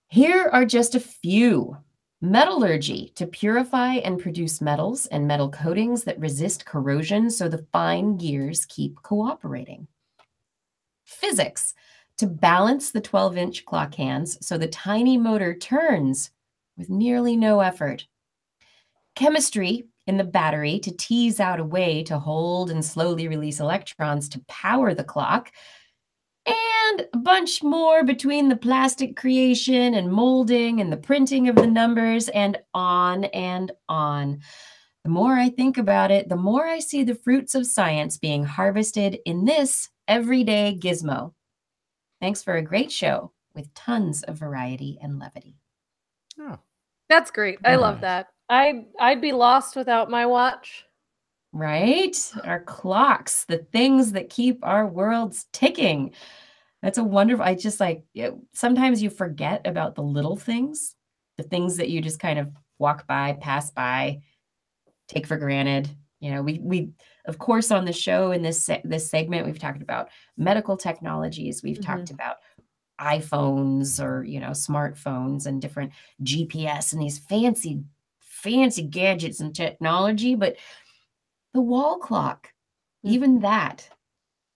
Here are just a few. Metallurgy, to purify and produce metals and metal coatings that resist corrosion so the fine gears keep cooperating. Physics, to balance the 12-inch clock hands so the tiny motor turns with nearly no effort. Chemistry, in the battery, to tease out a way to hold and slowly release electrons to power the clock, and a bunch more between the plastic creation and molding and the printing of the numbers and on and on. The more I think about it, the more I see the fruits of science being harvested in this everyday gizmo. Thanks for a great show with tons of variety and levity." Oh, That's great. I love nice. that. I'd be lost without my watch. Right? Our clocks, the things that keep our worlds ticking. That's a wonderful, I just like, sometimes you forget about the little things, the things that you just kind of walk by, pass by, take for granted. You know, we of course, on the show in this segment, we've talked about medical technologies. We've talked about iPhones or, you know, smartphones and different GPS and these fancy gadgets and technology, but the wall clock, even that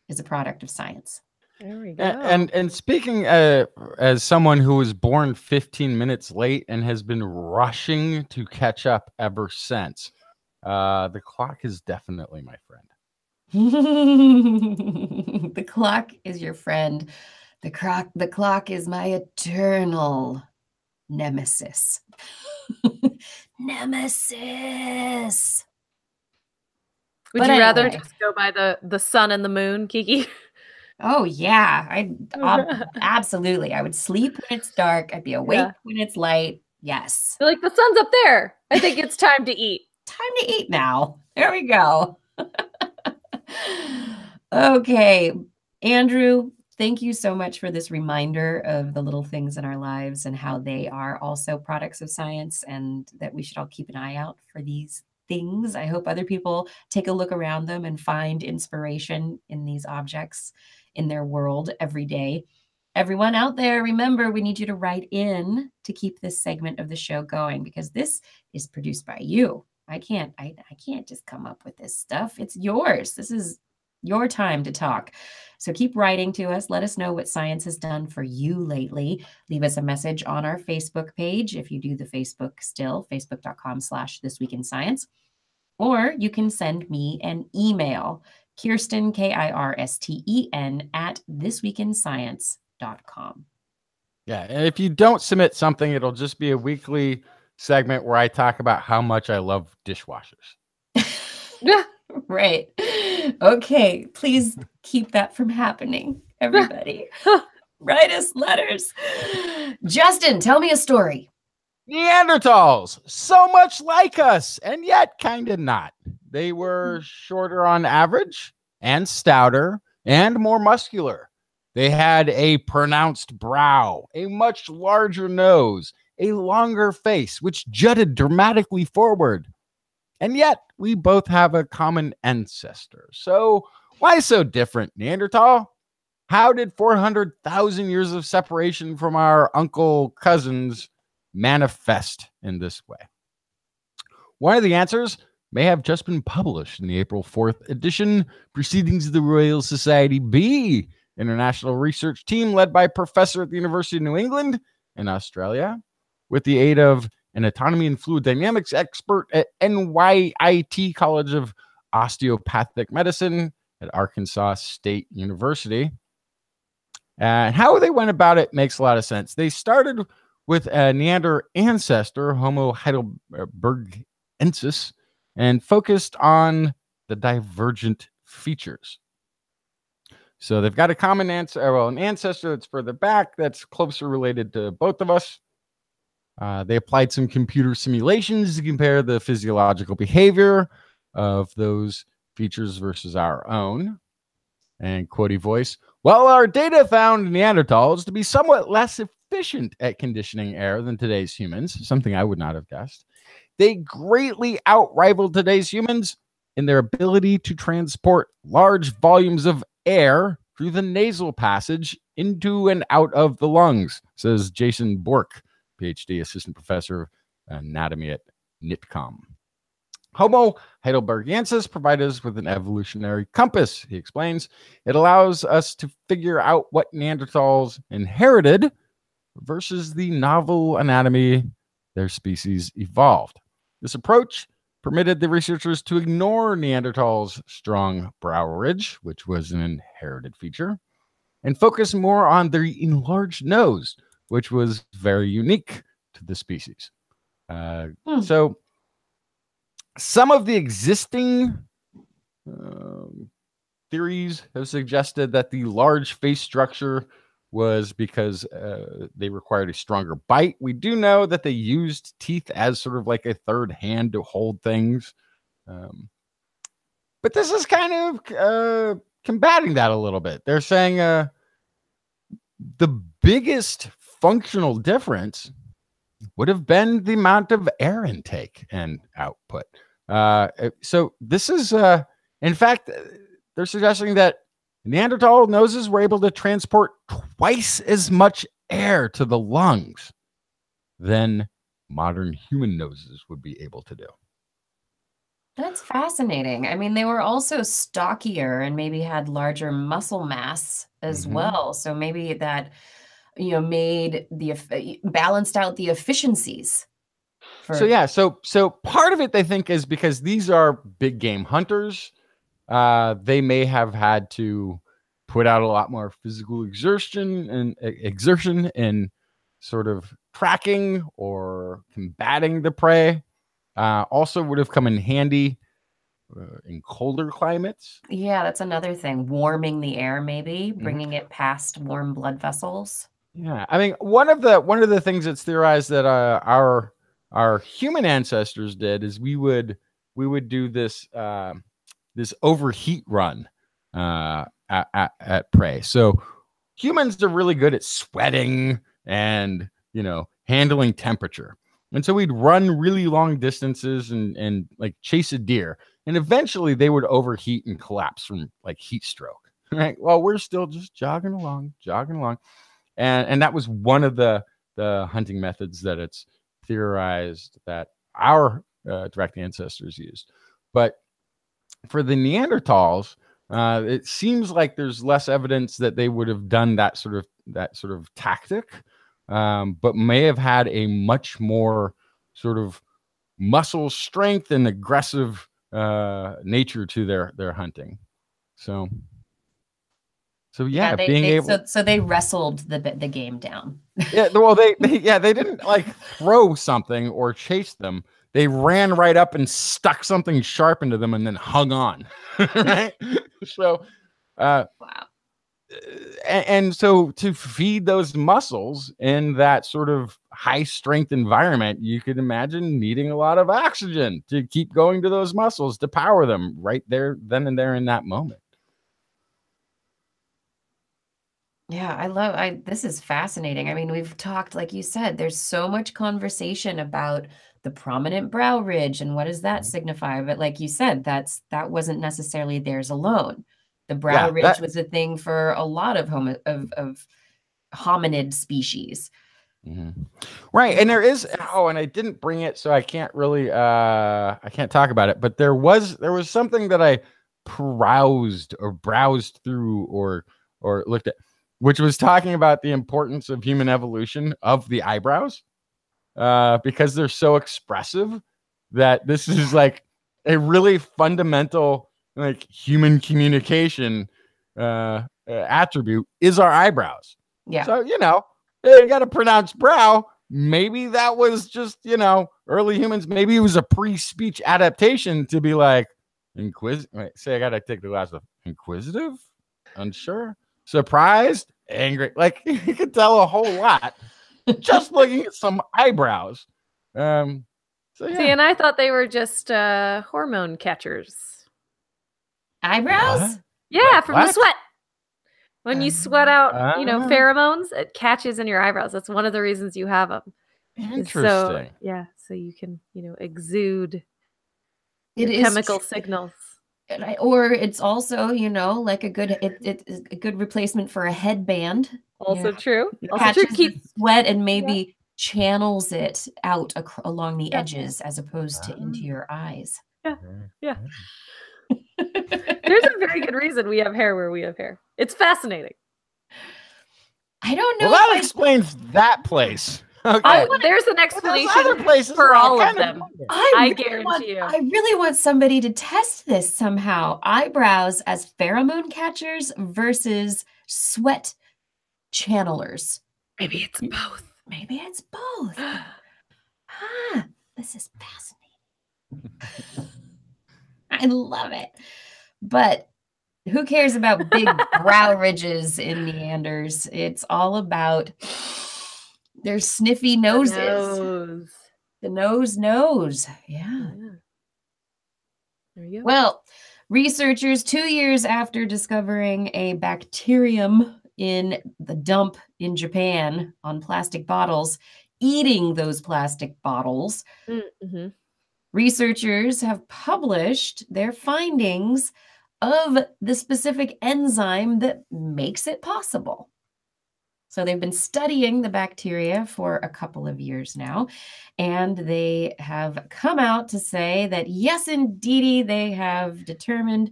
is a product of science. There we go. And speaking as someone who was born 15 minutes late and has been rushing to catch up ever since, the clock is definitely my friend. The clock is your friend. The clock is my eternal nemesis. Nemesis. Would But you rather anyway. just go by the sun and the moon, Kiki? Oh yeah, absolutely. I would sleep when it's dark. I'd be awake when it's light. Yes. You're like, the sun's up there. I think it's time to eat. Time to eat now. There we go. Okay, Andrew, thank you so much for this reminder of the little things in our lives and how they are also products of science, and that we should all keep an eye out for these things. I hope other people take a look around them and find inspiration in these objects in their world every day. Everyone out there, remember, we need you to write in to keep this segment of the show going, because this is produced by you. I can't just come up with this stuff. It's yours. This is your time to talk. So keep writing to us. Let us know what science has done for you lately. Leave us a message on our Facebook page if you do the Facebook still, facebook.com/thisweekinscience. Or you can send me an email, Kirsten, Kirsten, at thisweekinscience.com. Yeah, and if you don't submit something, it'll just be a weekly segment where I talk about how much I love dishwashers. Right. Okay, please keep that from happening, everybody. Write us letters. Justin, tell me a story. Neanderthals, so much like us, and yet kind of not. They were shorter on average, and stouter, and more muscular. They had a pronounced brow, a much larger nose, a longer face, which jutted dramatically forward. And yet, we both have a common ancestor. So, why so different, Neanderthal? How did 400,000 years of separation from our uncle cousins manifest in this way? One of the answers may have just been published in the April 4th edition, Proceedings of the Royal Society B, international research team led by a professor at the University of New England in Australia, with the aid of an anatomy and fluid dynamics expert at NYIT College of Osteopathic Medicine at Arkansas State University. And how they went about it makes a lot of sense. They started with a Neander ancestor, Homo heidelbergensis, and focused on the divergent features. So they've got a common an ancestor that's further back that's closer related to both of us. They applied some computer simulations to compare the physiological behavior of those features versus our own. And quotey voice, well, our data found Neanderthals to be somewhat less efficient at conditioning air than today's humans, something I would not have guessed. They greatly outrivaled today's humans in their ability to transport large volumes of air through the nasal passage into and out of the lungs, says Jason Bork, PhD, assistant professor of anatomy at NYITCOM. Homo heidelbergensis provides us with an evolutionary compass, he explains. It allows us to figure out what Neanderthals inherited versus the novel anatomy their species evolved. This approach permitted the researchers to ignore Neanderthals' strong brow ridge, which was an inherited feature, and focus more on their enlarged nose, which was very unique to the species. So some of the existing theories have suggested that the large face structure was because they required a stronger bite. We do know that they used teeth as sort of like a third hand to hold things. But this is kind of combating that a little bit. They're saying the biggest functional difference would have been the amount of air intake and output. So this is, in fact, they're suggesting that Neanderthal noses were able to transport twice as much air to the lungs than modern human noses would be able to do. That's fascinating. I mean, they were also stockier and maybe had larger muscle mass as well. So maybe that, made balanced out the efficiencies. So part of it they think is because these are big game hunters. They may have had to put out a lot more physical exertion in sort of tracking or combating the prey. Also would have come in handy in colder climates. Yeah, that's another thing. Warming the air, maybe bringing it past warm blood vessels. Yeah, I mean, one of the things that's theorized that our human ancestors did is we would do this this overheat run at prey. So humans are really good at sweating and handling temperature. And so we'd run really long distances and like chase a deer. And eventually they would overheat and collapse from like heat stroke. Right. Well, we're still just jogging along. And that was one of the hunting methods that it's theorized that our direct ancestors used. But for the Neanderthals, It seems like there's less evidence that they would have done that sort of tactic, but may have had a much more sort of muscle strength and aggressive nature to their hunting. So yeah, being able. So they wrestled the game down. Yeah, well, they didn't like throw something or chase them. They ran right up and stuck something sharp into them and then hung on. Right. So, wow. And so to feed those muscles in that sort of high strength environment, you could imagine needing a lot of oxygen to keep going to those muscles to power them right there, then and there in that moment. Yeah, this is fascinating. I mean, we've talked, like you said, there's so much conversation about the prominent brow ridge and what does that signify? But like you said, that wasn't necessarily theirs alone. The brow ridge was a thing for a lot of hominid species. Mm-hmm. Right. And there is, and I didn't bring it, so I can't really I can't talk about it, but there was something that I browsed through or looked at, which was talking about the importance of human evolution of the eyebrows, because they're so expressive that this is like a really fundamental like human communication attribute is our eyebrows. Yeah. So, you got to pronounce brow. Maybe that was just, early humans. Maybe it was a pre-speech adaptation to be like inquisitive. Wait, say I got to take the last one. Inquisitive, unsure, surprised, angry. Like you could tell a whole lot just looking at some eyebrows. So yeah. See, and I thought they were just hormone catchers. Eyebrows? What? Yeah, Like from what? the sweat. When you sweat out, pheromones, it catches in your eyebrows. That's one of the reasons you have them. Interesting. So you can, exude It chemical signals. Or it's also, like a good replacement for a headband. Also true. Also keep sweat and maybe channels it out along the edges as opposed to into your eyes. Yeah. There's a very good reason we have hair where we have hair. It's fascinating. I don't know. Well, that explains that place. Okay. There's an explanation for all of them. I guarantee you. I really want somebody to test this somehow. Eyebrows as pheromone catchers versus sweat channelers. Maybe it's both. This is fascinating. I love it. But who cares about big brow ridges in Neanders? It's all about their sniffy noses. The nose. Yeah. There you go. Well, researchers 2 years after discovering a bacterium in the dump in Japan on plastic bottles, eating those plastic bottles, researchers have published their findings of the specific enzyme that makes it possible. So they've been studying the bacteria for a couple of years now, and they have come out to say that, yes, indeedy, they have determined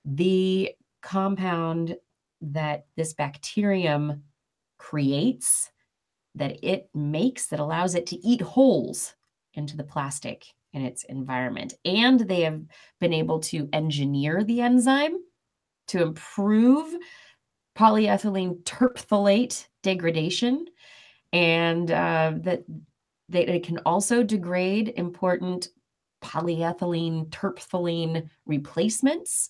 the compound that this bacterium creates, that it makes, that allows it to eat holes into the plastic in its environment. And they have been able to engineer the enzyme to improve polyethylene terphthalate degradation, and that it can also degrade important polyethylene terphthalene replacements.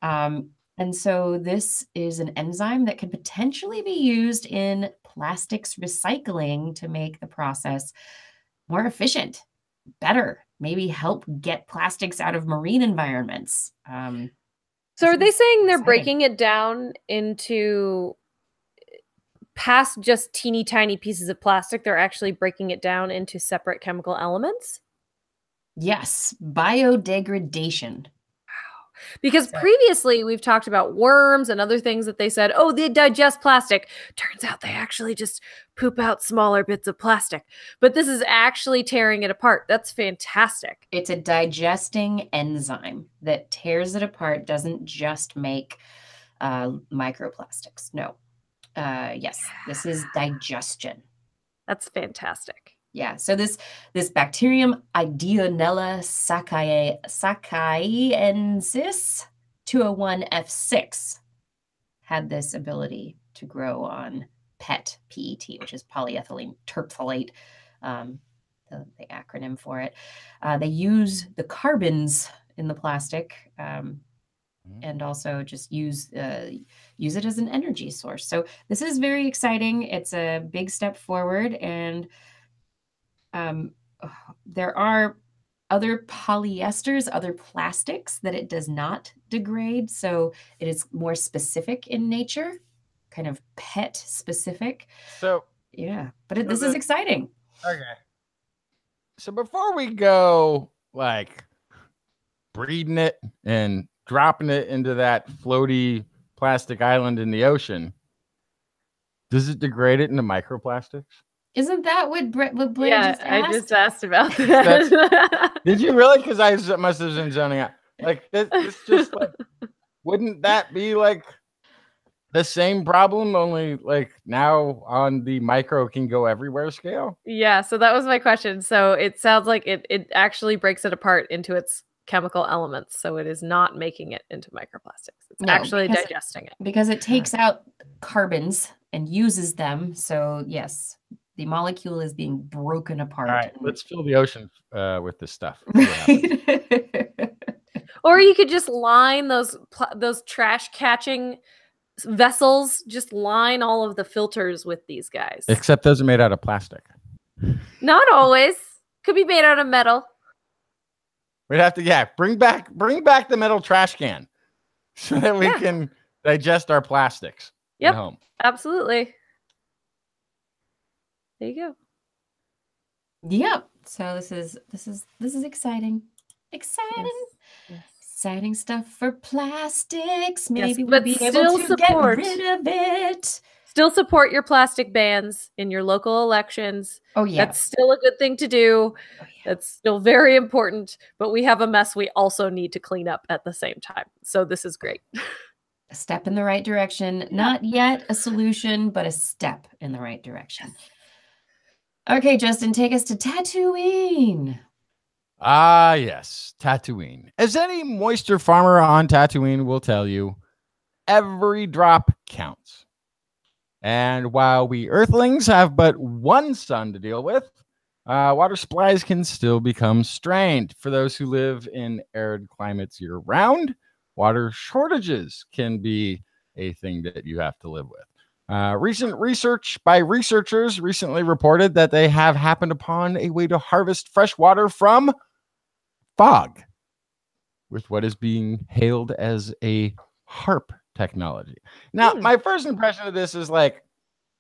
And so this is an enzyme that could potentially be used in plastics recycling to make the process more efficient, better, maybe help get plastics out of marine environments. So are they saying they're breaking it down into past just teeny tiny pieces of plastic? They're actually breaking it down into separate chemical elements? Yes, biodegradation. Because So- previously we've talked about worms and other things that they said, oh, they digest plastic. Turns out they actually just poop out smaller bits of plastic. But this is actually tearing it apart. That's fantastic. It's a digesting enzyme that tears it apart, doesn't just make microplastics. No. Yes, this is digestion. That's fantastic. Yeah, so this bacterium Ideonella sakaiensis 201F6 had this ability to grow on PET, PET, which is polyethylene terephthalate, the acronym for it. They use the carbons in the plastic and also just use it as an energy source. So this is very exciting. It's a big step forward, and there are other polyesters, other plastics that it does not degrade. So it is more specific in nature, kind of PET specific. So yeah, but this is exciting. Okay. So before we go like breeding it and dropping it into that floaty plastic island in the ocean, does it degrade it into microplastics? Isn't that what Blair just asked? I just asked about that. Did you really? Because I must have been zoning out. Like this just like, wouldn't that be like the same problem? Only like now on the micro can go everywhere scale. Yeah, so that was my question. So it sounds like it actually breaks it apart into its chemical elements. So it is not making it into microplastics. It's actually digesting it. Because it takes out carbons and uses them. So yes, the molecule is being broken apart. All right, let's fill the ocean with this stuff. Or you could just line those trash catching vessels, just line all of the filters with these guys. Except those are made out of plastic. Not always. Could be made out of metal. We'd have to, bring back the metal trash can so that we can digest our plastics at home. Absolutely. There you go. Yep. So this is exciting. Exciting. Yes. Exciting stuff for plastics. Maybe but we'll be still able to get rid of it. Still support your plastic bans in your local elections. Oh, yeah. That's still a good thing to do. Oh, yeah. That's still very important. But we have a mess we also need to clean up at the same time. So this is great. A step in the right direction. Not yet a solution, but a step in the right direction. Okay, Justin, take us to Tatooine. Ah, yes, Tatooine. As any moisture farmer on Tatooine will tell you, every drop counts. And while we Earthlings have but one sun to deal with, water supplies can still become strained. For those who live in arid climates year-round, water shortages can be a thing that you have to live with. Recent research by researchers recently reported that they have happened upon a way to harvest fresh water from fog with what is being hailed as a harp technology. Now, my first impression of this is like,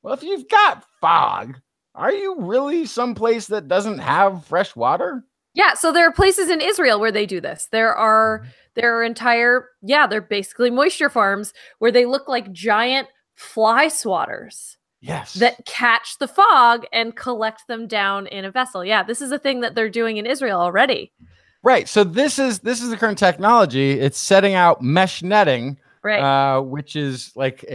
well, if you've got fog, are you really someplace that doesn't have fresh water? Yeah, so there are places in Israel where they do this. There are entire, they're basically moisture farms where they look like giant fly swatters. Yes. That catch the fog and collect them down in a vessel. Yeah, this is a thing that they're doing in Israel already. Right. So this is the current technology. It's setting out mesh netting, right? Which is like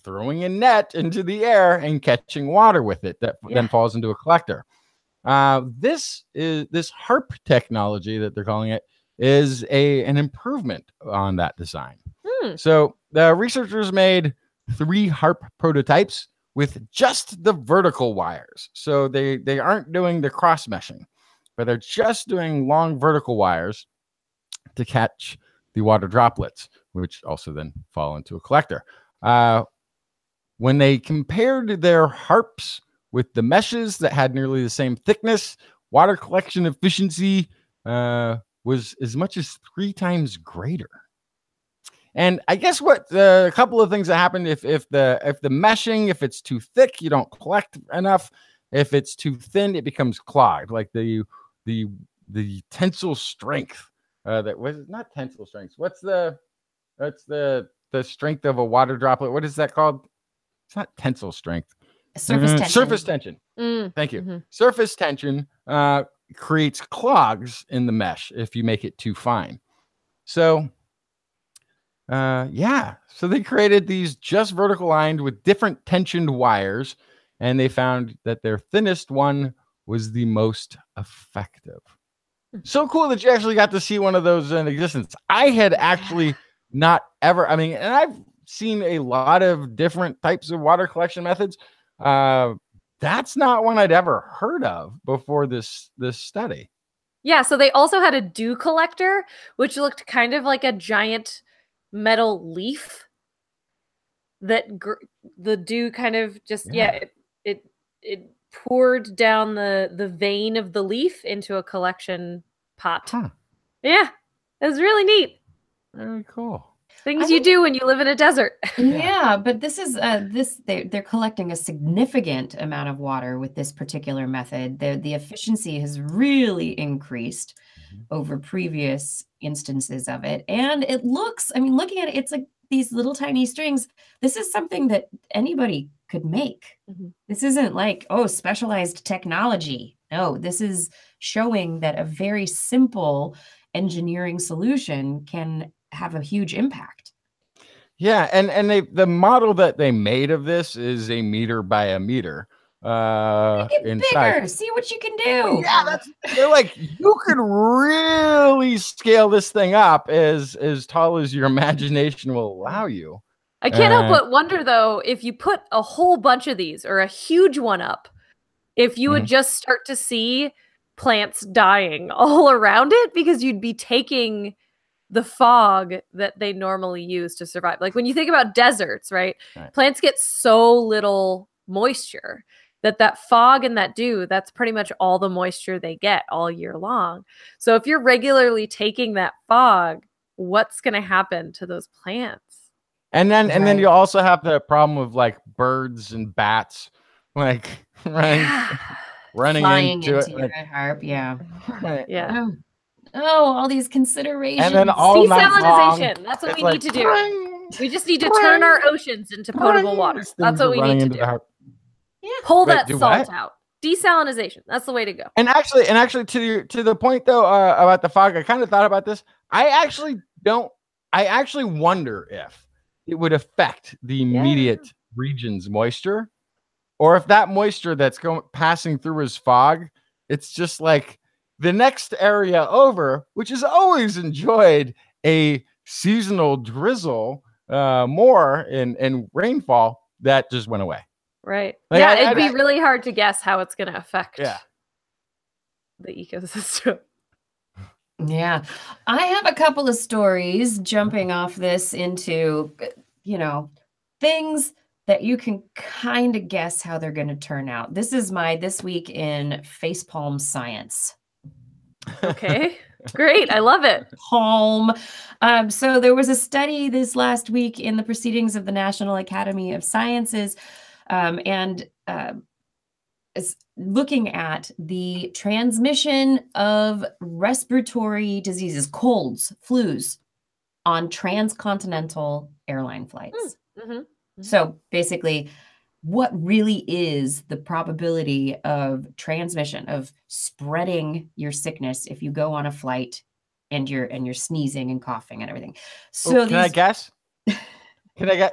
throwing a net into the air and catching water with it that then falls into a collector. This harp technology that they're calling it is an improvement on that design. So the researchers made 3 harp prototypes with just the vertical wires. So they aren't doing the cross meshing, but they're just doing long vertical wires to catch the water droplets, which also then fall into a collector. When they compared their harps with the meshes that had nearly the same thickness, water collection efficiency was as much as 3 times greater. And I guess a couple of things that happen if the meshing, if it's too thick, you don't collect enough. If it's too thin, it becomes clogged. Like the tensile strength that was not tensile strength. What's the strength of a water droplet? What is that called? It's not tensile strength. Surface tension. Surface tension. Thank you. Surface tension creates clogs in the mesh if you make it too fine. So, yeah. So they created these just vertical lined with different tensioned wires, and they found that their thinnest one was the most effective. So cool that you actually got to see one of those in existence. I had actually not ever, I mean, and I've seen a lot of different types of water collection methods. That's not one I'd ever heard of before this study. Yeah, so they also had a dew collector, which looked kind of like a giant metal leaf that the dew kind of just, it poured down the vein of the leaf into a collection pot. Yeah, it was really neat. Very cool. Things you do when you live in a desert. Yeah, but this is they're collecting a significant amount of water with this particular method. The efficiency has really increased over previous instances of it. And it looks, I mean, looking at it, it's like these little tiny strings. This is something that anybody could make. This isn't like, oh, specialized technology. No, this is showing that a very simple engineering solution can have a huge impact. Yeah, and the model that they made of this is a meter by a meter. Make it bigger. Size. See what you can do. Yeah, they're like, you could really scale this thing up as tall as your imagination will allow you. I can't help but wonder, though, if you put a whole bunch of these or a huge one up, if you would just start to see plants dying all around it, because you'd be taking the fog that they normally use to survive. Like when you think about deserts, right? Plants get so little moisture that fog and that dew, that's pretty much all the moisture they get all year long. So if you're regularly taking that fog, what's going to happen to those plants? And then you also have the problem of like birds and bats, like running into it. Your harp, yeah. Yeah. Oh, all these considerations. And then all desalinization. That's what we need to do. We just need to turn our oceans into potable water. That's what we need to do. Yeah. Pull that salt out. Desalinization. That's the way to go. And actually, to the point though about the fog, I kind of thought about this. I actually wonder if it would affect the immediate region's moisture, or if that moisture that's passing through as fog, it's just like the next area over, which has always enjoyed a seasonal drizzle more in rainfall, that just went away. Right. Like, yeah, it'd be really hard to guess how it's going to affect the ecosystem. Yeah. I have a couple of stories jumping off this into, things that you can kind of guess how they're going to turn out. This is my This Week in Facepalm Science. Okay, great. I love it. Home. So there was a study this last week in the Proceedings of the National Academy of Sciences, and is looking at the transmission of respiratory diseases, colds, flus, on transcontinental airline flights. So basically, what really is the probability of transmission, of spreading your sickness if you go on a flight and you're sneezing and coughing and everything? So can I guess? Can I guess?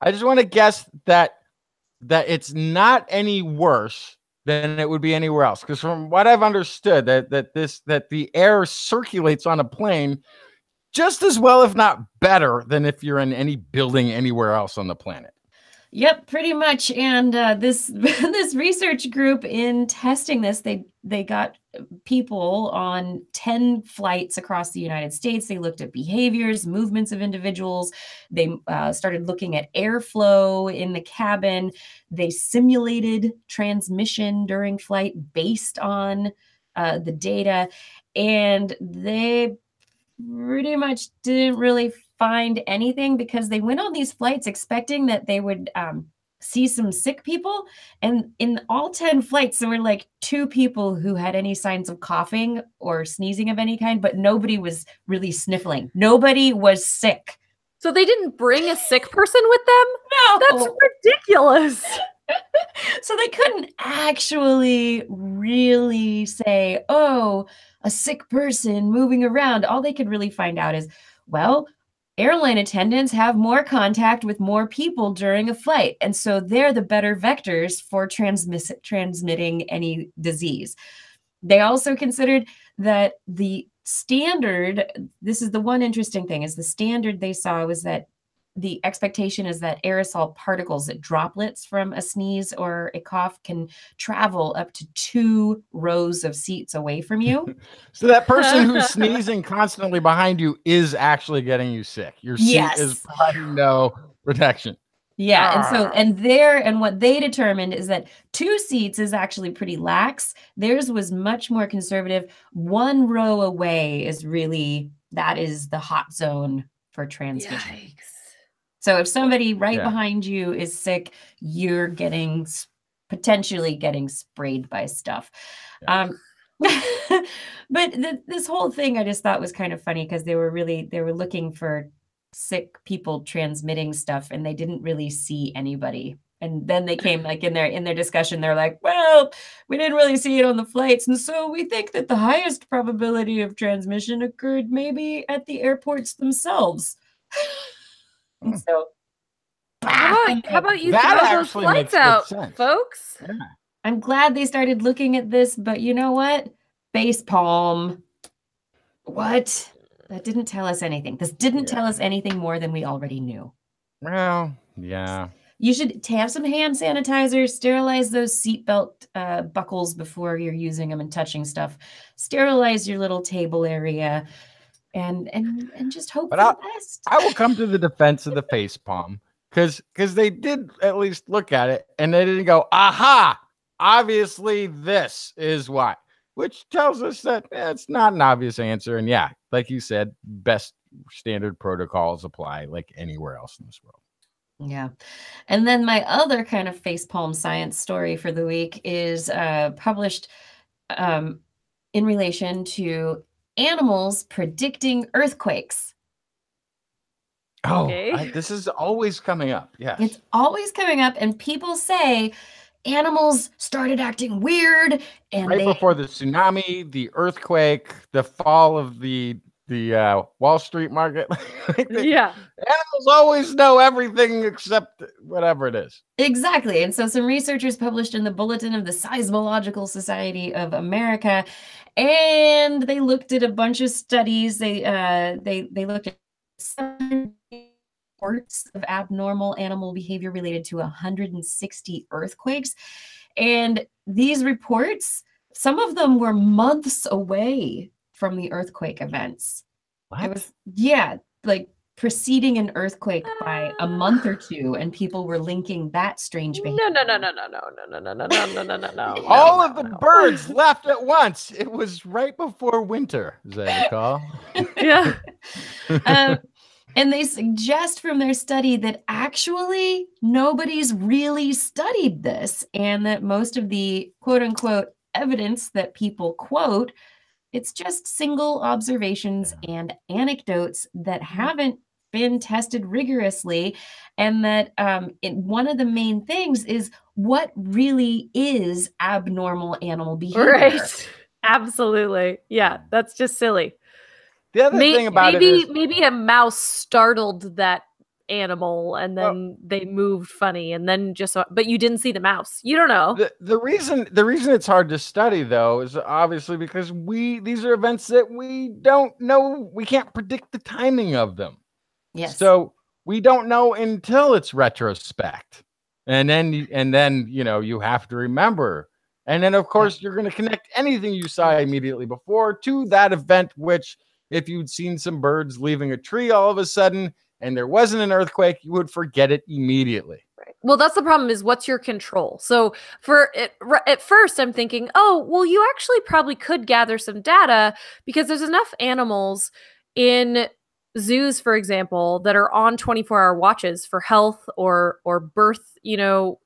I just want to guess that it's not any worse than it would be anywhere else. Because from what I've understood, that the air circulates on a plane just as well, if not better, than if you're in any building anywhere else on the planet. Yep, pretty much. And this research group, in testing this, they got people on 10 flights across the United States. They looked at behaviors, movements of individuals. They started looking at airflow in the cabin. They simulated transmission during flight based on the data. And they pretty much didn't really find anything, because they went on these flights expecting that they would see some sick people. And in all 10 flights, there were like 2 people who had any signs of coughing or sneezing of any kind, but nobody was really sniffling. Nobody was sick. So they didn't bring a sick person with them? No. That's ridiculous. So they couldn't actually really say, oh, a sick person moving around. All they could really find out is, well, airline attendants have more contact with more people during a flight. And so they're the better vectors for transmitting any disease. They also considered that the standard, this is the one interesting thing, is the standard they saw was that the expectation is that aerosol particles, that droplets from a sneeze or a cough, can travel up to 2 rows of seats away from you. So that person who's sneezing constantly behind you is actually getting you sick. Your seat is providing no protection. Yeah. And what they determined is that 2 seats is actually pretty lax. Theirs was much more conservative. 1 row away is really, that is the hot zone for transmission. Yikes. So if somebody behind you is sick, you're potentially getting sprayed by stuff. Yeah. But this whole thing I just thought was kind of funny because they were looking for sick people transmitting stuff and they didn't really see anybody. And then they came like in their discussion, they're like, well, we didn't really see it on the flights. And so we think that the highest probability of transmission occurred maybe at the airports themselves. And so how about you throw those flights out, folks? Yeah. I'm glad they started looking at this, but you know what? Facepalm. What? That didn't tell us anything. This didn't tell us anything more than we already knew. Well, yeah. You should have some hand sanitizer, sterilize those seatbelt buckles before you're using them and touching stuff. Sterilize your little table area. And just hope for the best. I will come to the defense of the facepalm because they did at least look at it and they didn't go, aha, obviously this is why, which tells us that it's not an obvious answer. And yeah, like you said, best standard protocols apply like anywhere else in this world. Yeah. And then my other kind of facepalm science story for the week is published in relation to animals predicting earthquakes. Oh, okay. This is always coming up. Yes. It's always coming up. And people say animals started acting weird. And before the tsunami, the earthquake, the fall of the Wall Street market. Animals always know everything except whatever it is. Exactly. And so some researchers published in the Bulletin of the Seismological Society of America, and they looked at a bunch of studies. They looked at 7 reports of abnormal animal behavior related to 160 earthquakes. And these reports, some of them were months away from the earthquake events. What? It was, like preceding an earthquake by a month or 2, and people were linking that strange behavior. No. All of the birds left at once. It was right before winter, as I recall. Yeah. And they suggest from their study that actually nobody's really studied this, and that most of the quote unquote evidence that people quote, it's just single observations and anecdotes that haven't been tested rigorously. And that one of the main things is what really is abnormal animal behavior. Right. Absolutely. Yeah, that's just silly. The other thing about it is maybe a mouse startled that animal and then they moved funny and then but you didn't see the mouse. You don't know. The reason it's hard to study though is obviously because these are events that we don't know. We can't predict the timing of them. Yes. So we don't know until it's retrospect. And then you have to remember. And then of course you're going to connect anything you saw immediately before to that event, which if you'd seen some birds leaving a tree all of a sudden and there wasn't an earthquake, you would forget it immediately. Right. Well, that's the problem is what's your control? So at first I'm thinking, oh, well, you actually probably could gather some data because there's enough animals in zoos, for example, that are on 24-hour watches for health or birth,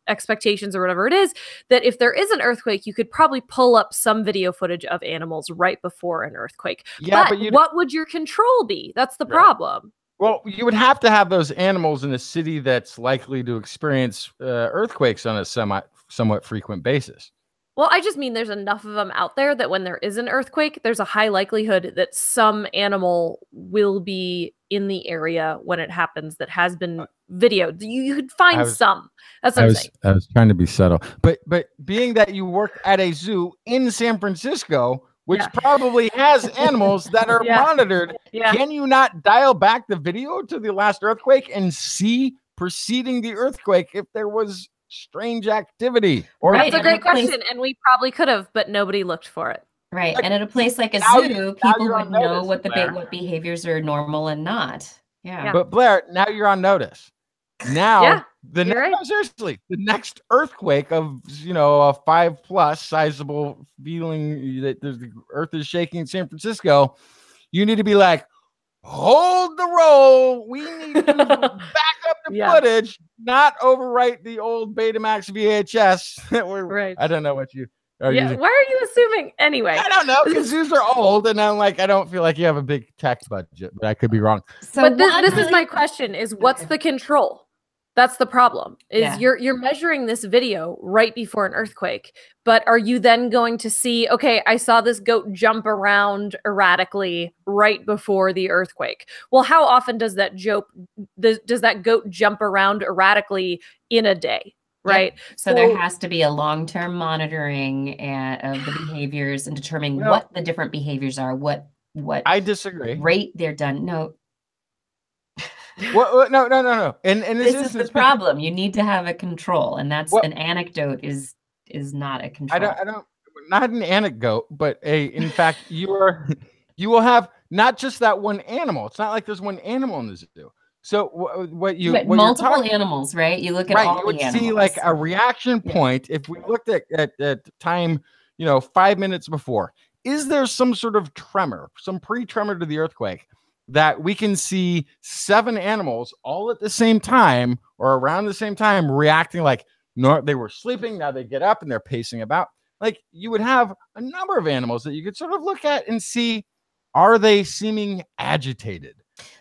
expectations or whatever it is, that if there is an earthquake, you could probably pull up some video footage of animals right before an earthquake. Yeah, but what would your control be? That's the problem. Well, you would have to have those animals in a city that's likely to experience earthquakes on a somewhat frequent basis. Well, I just mean there's enough of them out there that when there is an earthquake, there's a high likelihood that some animal will be in the area when it happens that has been videoed. You could find some. That's what I'm saying. I was trying to be subtle. But being that you work at a zoo in San Francisco, which probably has animals that are monitored, can you not dial back the video to the last earthquake and see preceding the earthquake if there was strange activity? That's a great question, and we probably could have, but nobody looked for it. Right, and at a place like a zoo, people would know what behaviors are normal and not. Yeah. But Blair, now you're on notice. Now seriously, the next earthquake of a 5+ sizable feeling that the earth is shaking in San Francisco, you need to be like, hold the roll. We need to back up the footage, not overwrite the old Betamax VHS that we're I don't know what you are using. Why are you assuming anyway? I don't know, because zoos are old, and I'm like, I don't feel like you have a big tech budget, but I could be wrong. So but this is my question: is what's the control? That's the problem. Is you're measuring this video right before an earthquake, but are you then going to see, okay, I saw this goat jump around erratically right before the earthquake. Well, how often does that goat jump around erratically in a day? Right. So there has to be a long-term monitoring of the behaviors and determining what the different behaviors are, what I disagree. Rate they're done. No. What? No. And this is the problem. You need to have a control, and that's an anecdote is not a control. I don't not an anecdote, but in fact, you will have not just that one animal. It's not like there's one animal in the zoo. So multiple animals, right? You look at all the animals. You would see like a reaction point. If we looked at time, 5 minutes before, is there some sort of tremor, some pre-tremor to the earthquake, that we can see 7 animals all at the same time or around the same time reacting like they were sleeping, now they get up and they're pacing about? Like, you would have a number of animals that you could sort of look at and see, are they seeming agitated?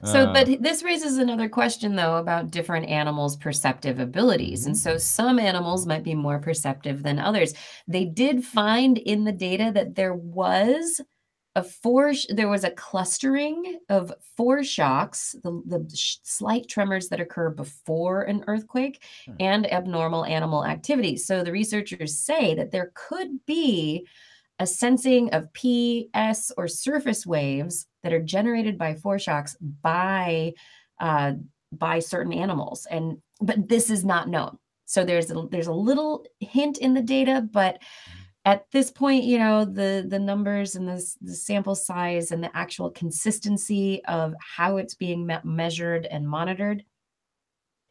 So, but this raises another question, though, about different animals' perceptive abilities. And so some animals might be more perceptive than others. They did find in the data that there was a clustering of foreshocks, the slight tremors that occur before an earthquake, and abnormal animal activity. So the researchers say that there could be a sensing of TESS or surface waves that are generated by foreshocks by certain animals, but this is not known. So there's a little hint in the data, but at this point, the numbers and the sample size and the actual consistency of how it's being measured and monitored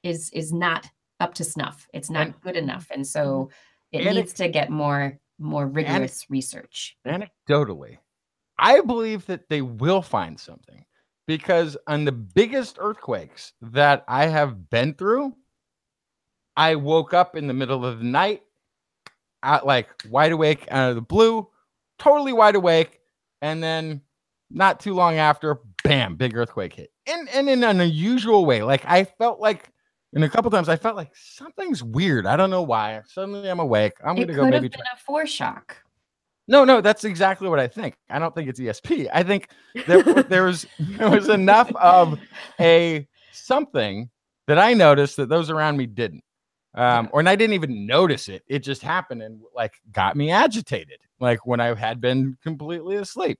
is not up to snuff. It's not good enough, and so it needs to get more rigorous research. Anecdotally, I believe that they will find something, because on the biggest earthquakes that I have been through, I woke up in the middle of the night, like wide awake out of the blue, totally wide awake, and then not too long after, bam, big earthquake hit. And in an unusual way. Like, I felt like, and a couple times I felt like something's weird. I don't know why. Suddenly I'm awake. I'm going to go maybe try. It could have been a foreshock. No, that's exactly what I think. I don't think it's ESP. I think there was enough of a something that I noticed that those around me didn't. And I didn't even notice it. It just happened and like got me agitated, like when I had been completely asleep.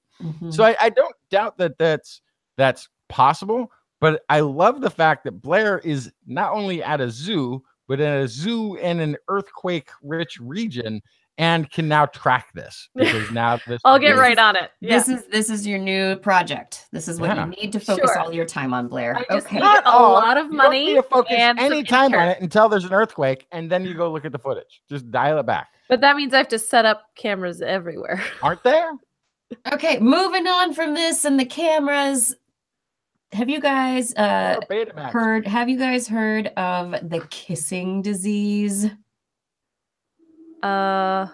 So I don't doubt that that's possible. But I love the fact that Blair is not only at a zoo, but at a zoo in an earthquake-rich region, and can now track this, because now I'll get right on it. Yeah. This is your new project. This is what you need to focus all your time on, Blair. Okay. Not a lot of money. You don't need to focus any time on it until there's an earthquake, and then you go look at the footage. Just dial it back. But that means I have to set up cameras everywhere. Aren't there? Okay, moving on from this and the cameras. have you guys Betamax. heard of the kissing disease? I've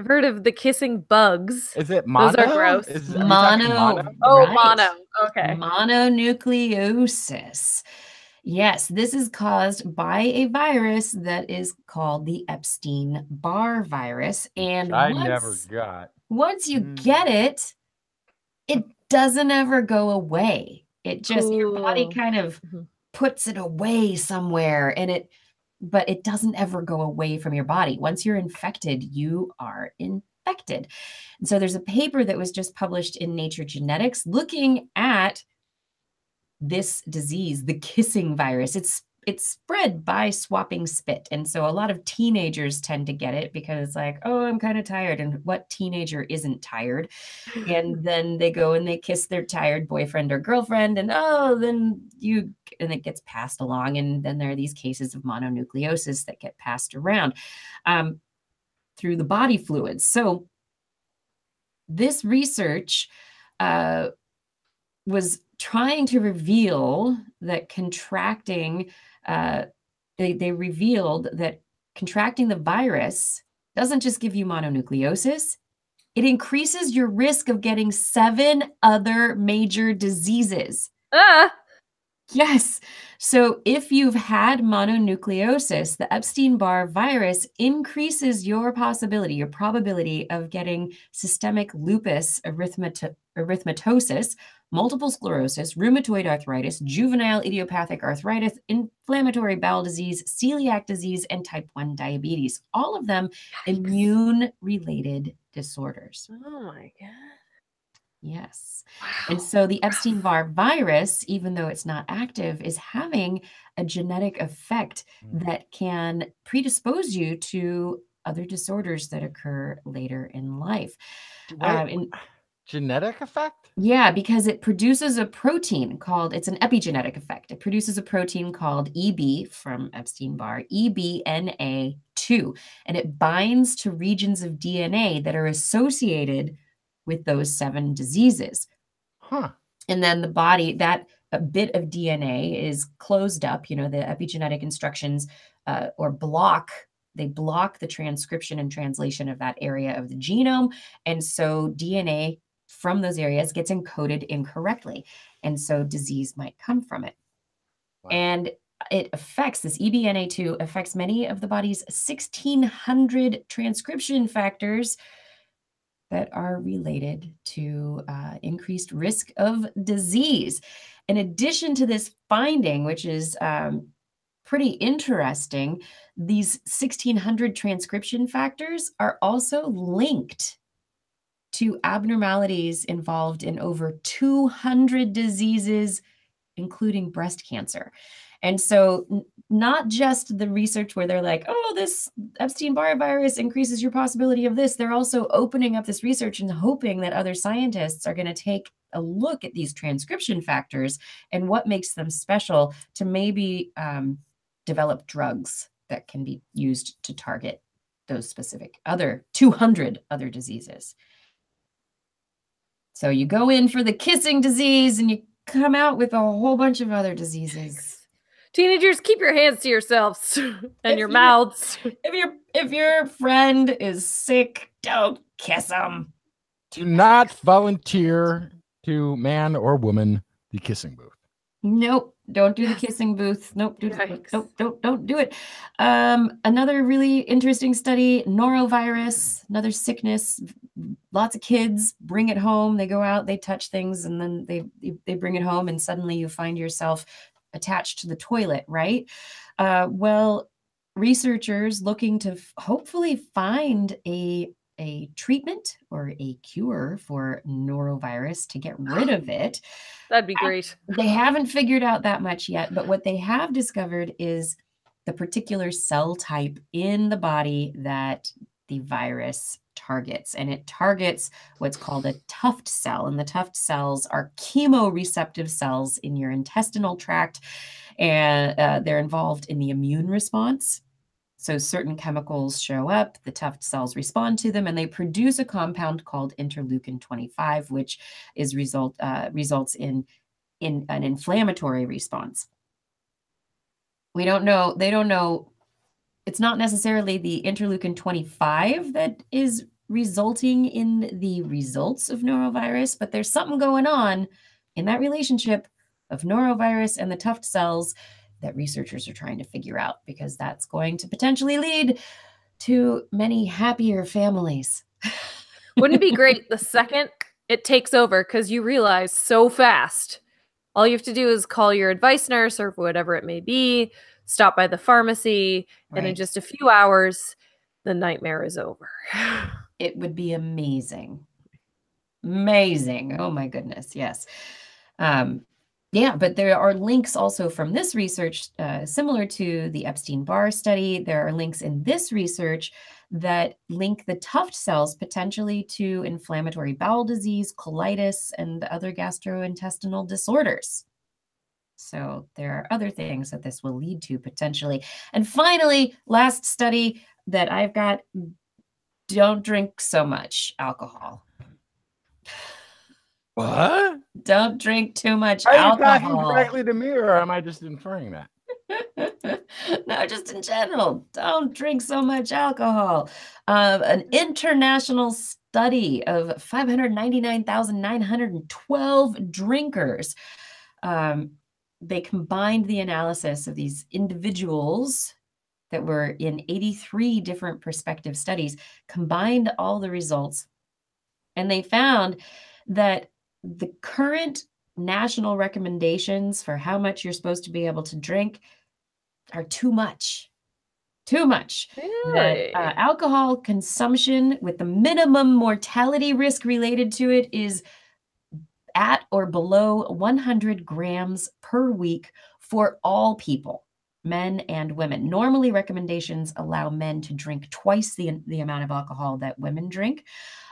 heard of the kissing bugs. Is it mono? Those are gross. Are you talking mono? Oh, right. mono. Okay. Mononucleosis. Yes, this is caused by a virus that is called the Epstein-Barr virus. And I never got. Once you get it, it doesn't ever go away. It just, your body kind of puts it away somewhere, but it doesn't ever go away from your body. Once you're infected, you are infected. And so there's a paper that was just published in Nature Genetics looking at this disease, the kissing virus. It's spread by swapping spit. And so a lot of teenagers tend to get it because it's like, oh, I'm kind of tired. And what teenager isn't tired? And then they go and they kiss their tired boyfriend or girlfriend, and and it gets passed along. And then there are these cases of mononucleosis that get passed around through the body fluids. So this research was trying to reveal that they revealed that contracting the virus doesn't just give you mononucleosis, it increases your risk of getting 7 other major diseases. Yes. So if you've had mononucleosis, the Epstein-Barr virus increases your probability of getting systemic lupus erythematosus, multiple sclerosis, rheumatoid arthritis, juvenile idiopathic arthritis, inflammatory bowel disease, celiac disease, and type 1 diabetes. All of them immune-related disorders. Oh my God. Yes. Wow. And so the Epstein-Barr virus, even though it's not active, is having a genetic effect that can predispose you to other disorders that occur later in life. Genetic effect? Yeah, because it produces a protein it's an epigenetic effect. It produces a protein called EB from Epstein-Barr, EBNA2, and it binds to regions of DNA that are associated with those 7 diseases. And then the body, a bit of DNA is closed up, the epigenetic instructions they block the transcription and translation of that area of the genome. And so DNA from those areas gets encoded incorrectly. And so disease might come from it. Wow. And this EBNA2 affects many of the body's 1,600 transcription factors that are related to increased risk of disease. In addition to this finding, which is pretty interesting, these 1,600 transcription factors are also linked to abnormalities involved in over 200 diseases, including breast cancer. And so not just the research where they're like, oh, this Epstein-Barr virus increases your possibility of this. They're also opening up this research and hoping that other scientists are going to take a look at these transcription factors and what makes them special to maybe develop drugs that can be used to target those specific 200 other diseases. So you go in for the kissing disease and you come out with a whole bunch of other diseases. Teenagers, keep your hands to yourselves and your mouths. If your friend is sick, don't kiss them. Do not volunteer to man or woman the kissing booth. Nope, don't do the kissing booth. Nope, don't do it. Another really interesting study: norovirus, another sickness. Lots of kids bring it home. They go out, they touch things, and then they bring it home, and suddenly you find yourself attached to the toilet, right? Well, researchers looking to hopefully find a treatment or a cure for norovirus to get rid of it. That'd be great. They haven't figured out that much yet, but what they have discovered is the particular cell type in the body that the virus targets. And it targets what's called a tuft cell. And the tuft cells are chemoreceptive cells in your intestinal tract. And they're involved in the immune response. So certain chemicals show up, the tuft cells respond to them, and they produce a compound called interleukin-25, which results in in an inflammatory response. We don't know, they don't know, it's not necessarily the interleukin 25 that is resulting in the results of norovirus, but there's something going on in that relationship of norovirus and the tuft cells that researchers are trying to figure out, because that's going to potentially lead to many happier families. Wouldn't it be great the second it takes over, because you realize so fast, all you have to do is call your advice nurse or whatever it may be, stop by the pharmacy, and in just a few hours, the nightmare is over. It would be amazing. Amazing. Oh my goodness. Yes. Yeah, but there are links also from this research, similar to the Epstein-Barr study. There are links in this research that link the tuft cells potentially to inflammatory bowel disease, colitis, and other gastrointestinal disorders. So there are other things that this will lead to potentially. And finally, last study that I've got, don't drink so much alcohol. What? Don't drink too much Are alcohol. you talking directly to me, or am I just inferring that? No, just in general, don't drink so much alcohol. An international study of 599,912 drinkers. They combined the analysis of these individuals that were in 83 different prospective studies, combined all the results, and they found that the current national recommendations for how much you're supposed to be able to drink are too much. Too much. Really? That alcohol consumption with the minimum mortality risk related to it is at or below 100 grams per week for all people, men and women. Normally, recommendations allow men to drink twice the amount of alcohol that women drink.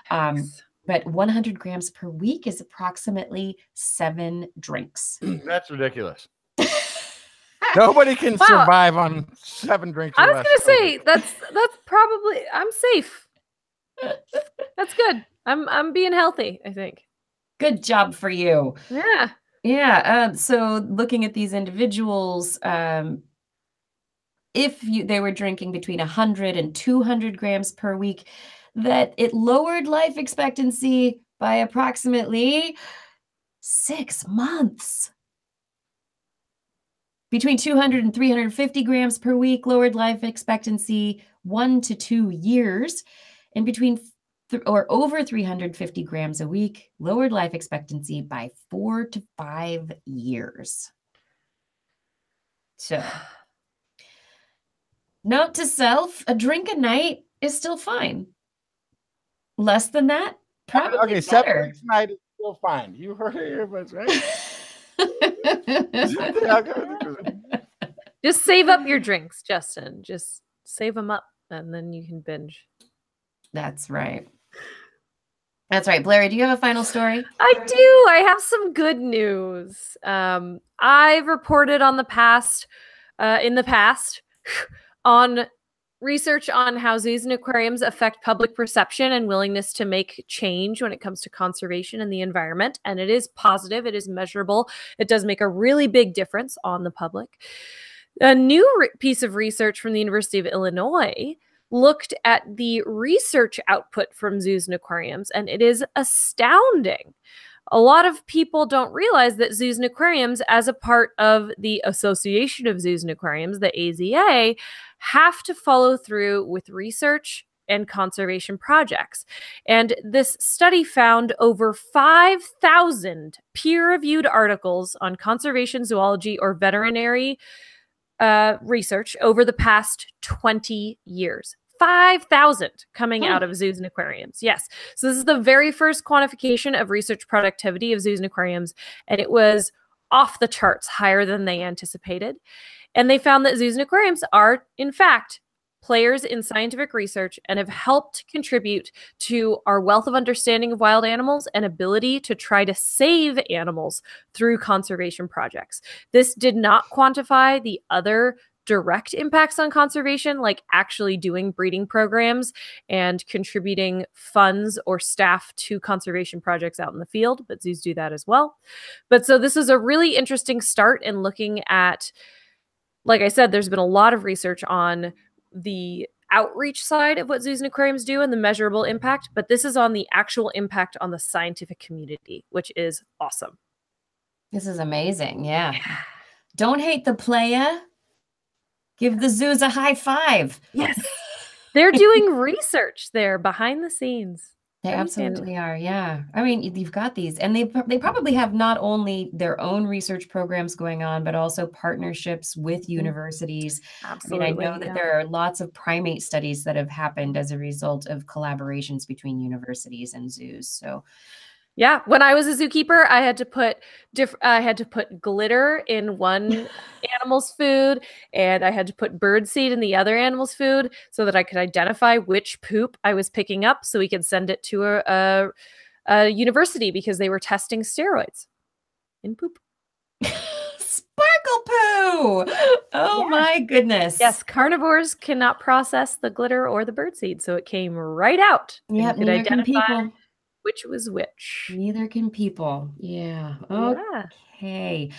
But 100 grams per week is approximately 7 drinks. That's ridiculous. Nobody can survive on 7 drinks. I was going to say that's probably, I'm safe. That's good. I'm being healthy, I think. Good job for you. Yeah. Yeah. So looking at these individuals, if they were drinking between 100 and 200 grams per week, that it lowered life expectancy by approximately 6 months. Between 200 and 350 grams per week lowered life expectancy 1 to 2 years, and between or over 350 grams a week lowered life expectancy by 4 to 5 years. So, note to self, a drink a night is still fine. Less than that, probably okay, better. 7 drinks a night is still fine. You heard it here, but right? Just save up your drinks, Justin. Just save them up, and then you can binge. That's right. That's right. Blair, do you have a final story? I do. I have some good news. I've reported on in the past, on research on how zoos and aquariums affect public perception and willingness to make change when it comes to conservation and the environment. And it is positive. It is measurable. It does make a really big difference on the public. A new piece of research from the University of Illinois looked at the research output from zoos and aquariums, and it is astounding. A lot of people don't realize that zoos and aquariums, as a part of the Association of Zoos and Aquariums, the AZA, have to follow through with research and conservation projects. And this study found over 5,000 peer-reviewed articles on conservation, zoology, or veterinary research over the past 20 years. 5,000 coming out of zoos and aquariums. Yes. So this is the very first quantification of research productivity of zoos and aquariums, and it was off the charts higher than they anticipated. And they found that zoos and aquariums are, in fact, players in scientific research and have helped contribute to our wealth of understanding of wild animals and ability to try to save animals through conservation projects. This did not quantify the other direct impacts on conservation, like actually doing breeding programs and contributing funds or staff to conservation projects out in the field, but zoos do that as well. But so this is a really interesting start in looking at, like I said, there's been a lot of research on the outreach side of what zoos and aquariums do and the measurable impact, but this is on the actual impact on the scientific community, which is awesome. This is amazing. Yeah. Don't hate the playa. Give the zoos a high five. Yes. They're doing research there behind the scenes. They absolutely are. Yeah. I mean, you've got these, and they probably have not only their own research programs going on, but also partnerships with universities. Absolutely. I mean, I know that there are lots of primate studies that have happened as a result of collaborations between universities and zoos. So yeah, when I was a zookeeper, I had to put glitter in one animal's food, and I had to put bird seed in the other animal's food so that I could identify which poop I was picking up, so we could send it to a university because they were testing steroids in poop. Sparkle poo! Oh my goodness! Yes, carnivores cannot process the glitter or the bird seed, so it came right out. Yep, neither can people. Which was which. Neither can people. Yeah. Okay.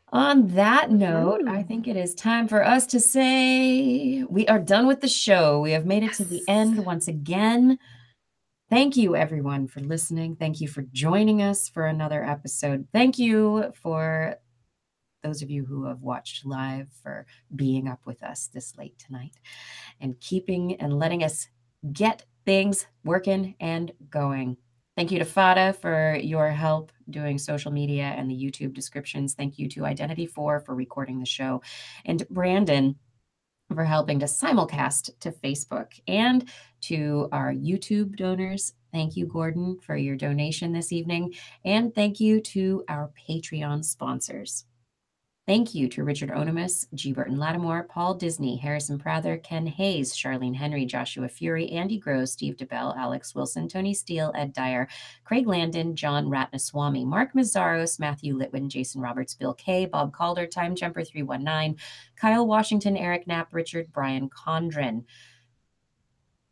On that note, I think it is time for us to say we are done with the show. We have made it to the end once again. Thank you, everyone, for listening. Thank you for joining us for another episode. Thank you for those of you who have watched live, for being up with us this late tonight and keeping and letting us get things working and going. Thank you to Fada for your help doing social media and the YouTube descriptions. Thank you to Identity4 for recording the show, and Brandon for helping to simulcast to Facebook. And to our YouTube donors, thank you, Gordon, for your donation this evening. And thank you to our Patreon sponsors. Thank you to Richard Onimus, G. Burton Lattimore, Paul Disney, Harrison Prather, Ken Hayes, Charlene Henry, Joshua Fury, Andy Gross, Steve DeBell, Alex Wilson, Tony Steele, Ed Dyer, Craig Landon, John Ratnaswamy, Mark Mazzaros, Matthew Litwin, Jason Roberts, Bill Kay, Bob Calder, Time Jumper 319, Kyle Washington, Eric Knapp, Richard, Brian Condren,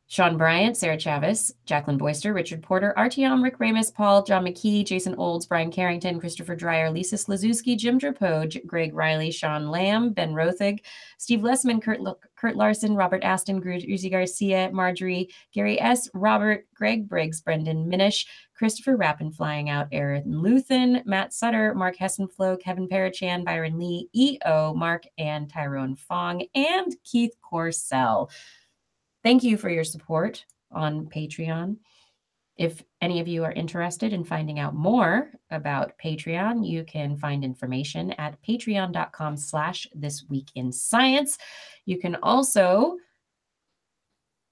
Sean Bryant, Sarah Chavez, Jacqueline Boyster, Richard Porter, Artyom, Rick Ramus, Paul, John McKee, Jason Olds, Brian Carrington, Christopher Dreyer, Lisa Slazewski, Jim Drapoge, Greg Riley, Sean Lamb, Ben Rothig, Steve Lessman, Kurt Larson, Robert Aston, Uzi Garcia, Marjorie, Gary S., Robert, Greg Briggs, Brendan Minish, Christopher Rappin, Flying Out, Aaron Luthen, Matt Sutter, Mark Hessenflow, Kevin Parachan, Byron Lee, E.O., Mark and Tyrone Fong, and Keith Corsell. Thank you for your support on Patreon. If any of you are interested in finding out more about Patreon, you can find information at patreon.com/thisweekinscience. You can also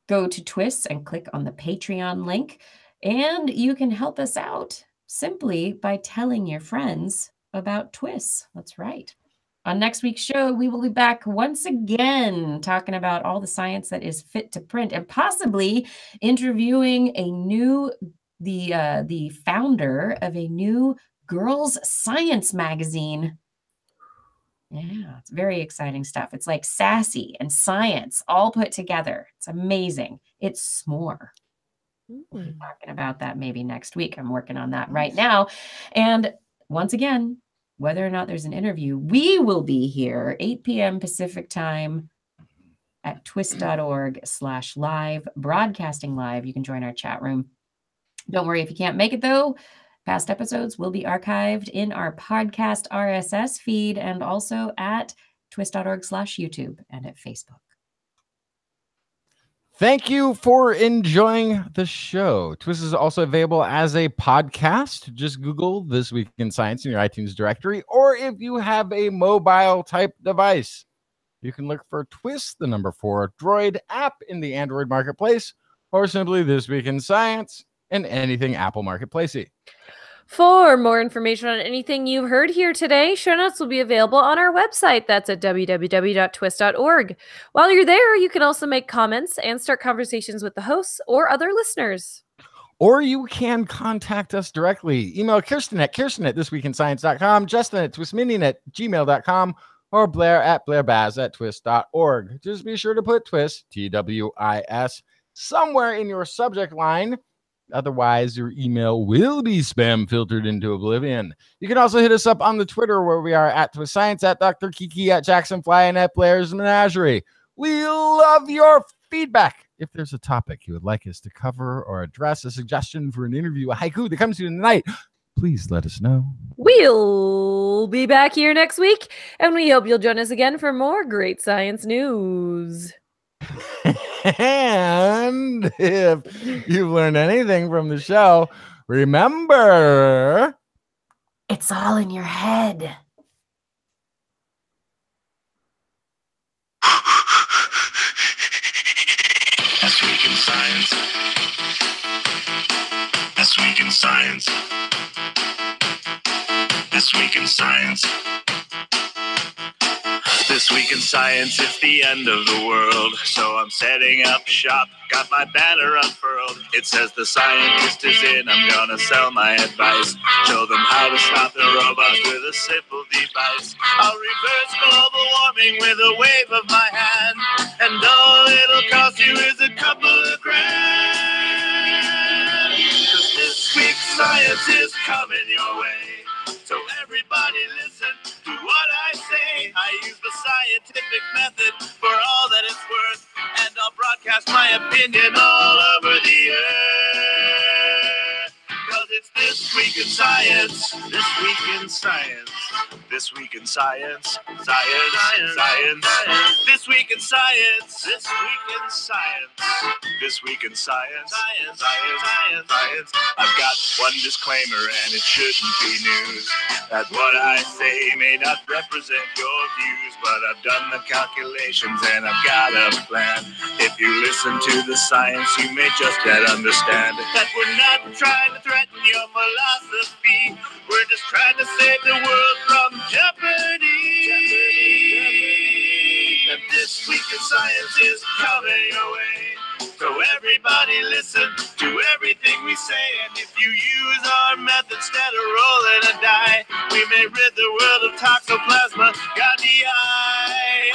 go to TWIS and click on the Patreon link, and you can help us out simply by telling your friends about TWIS. That's right. On next week's show, we will be back once again talking about all the science that is fit to print, and possibly interviewing the founder of a new girls' science magazine. Yeah, it's very exciting stuff. It's like sassy and science all put together. It's amazing. It's s'more. We'll be talking about that maybe next week. I'm working on that right now. And once again, whether or not there's an interview, we will be here 8 p.m. Pacific time at twist.org/live, broadcasting live. You can join our chat room. Don't worry if you can't make it, though. Past episodes will be archived in our podcast RSS feed, and also at twist.org/YouTube and at Facebook. Thank you for enjoying the show. TWIS is also available as a podcast. Just Google This Week in Science in your iTunes directory, or if you have a mobile type device, you can look for TWIS, the number 4 Droid app in the Android marketplace, or simply This Week in Science in anything Apple marketplacey. For more information on anything you've heard here today, show notes will be available on our website. That's at www.twist.org. While you're there, you can also make comments and start conversations with the hosts or other listeners. Or you can contact us directly. Email Kirsten at thisweekinscience.com, Justin at twistminion@gmail.com, or Blair at blairbaz@twis.org. Just be sure to put TWIS, TWIS, somewhere in your subject line. Otherwise, your email will be spam filtered into oblivion. You can also hit us up on the Twitter, where we are at TWIS Science, at Dr. Kiki, at Jacksonfly, and at Blair's Menagerie. We love your feedback. If there's a topic you would like us to cover or address, a suggestion for an interview, a haiku that comes to you tonight, please let us know. We'll be back here next week, and we hope you'll join us again for more great science news. And if you've learned anything from the show, remember, It's all in your head. This week in science. This week in science. This week in science. This week in science, it's the end of the world. So I'm setting up shop, got my banner unfurled. It says the scientist is in, I'm gonna sell my advice. Show them how to stop the robots with a simple device. I'll reverse global warming with a wave of my hand. And all it'll cost you is a couple of grand. 'Cause this week's science is coming your way. So everybody listen to what I say. I use the scientific method for all that it's worth, and I'll broadcast my opinion all over the earth. 'Cause it's this week in science. This week in science. This week in science. Science. Science. This week in science. This week in science. This week in science. Science. Science. Science. I've got one disclaimer, and it shouldn't be news. That what I say may not represent your views, but I've done the calculations and I've got a plan. If you listen to the science, you may just yet understand that we're not trying to threaten your philosophy. We're just trying to save the world from jeopardy. And this week in science is coming your way. So everybody listen to everything we say. And if you use our method instead of rolling a die, we may rid the world of toxoplasma. Got the eye.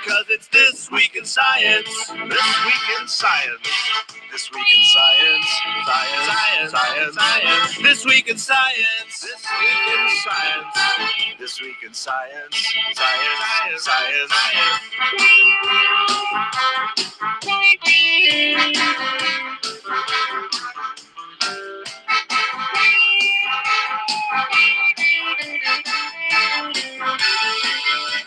Cause it's this week in science. This week in science. This week in science. Science. Science. Science. Science. This week in science. This week in science. This week in science. Science. Science. Science.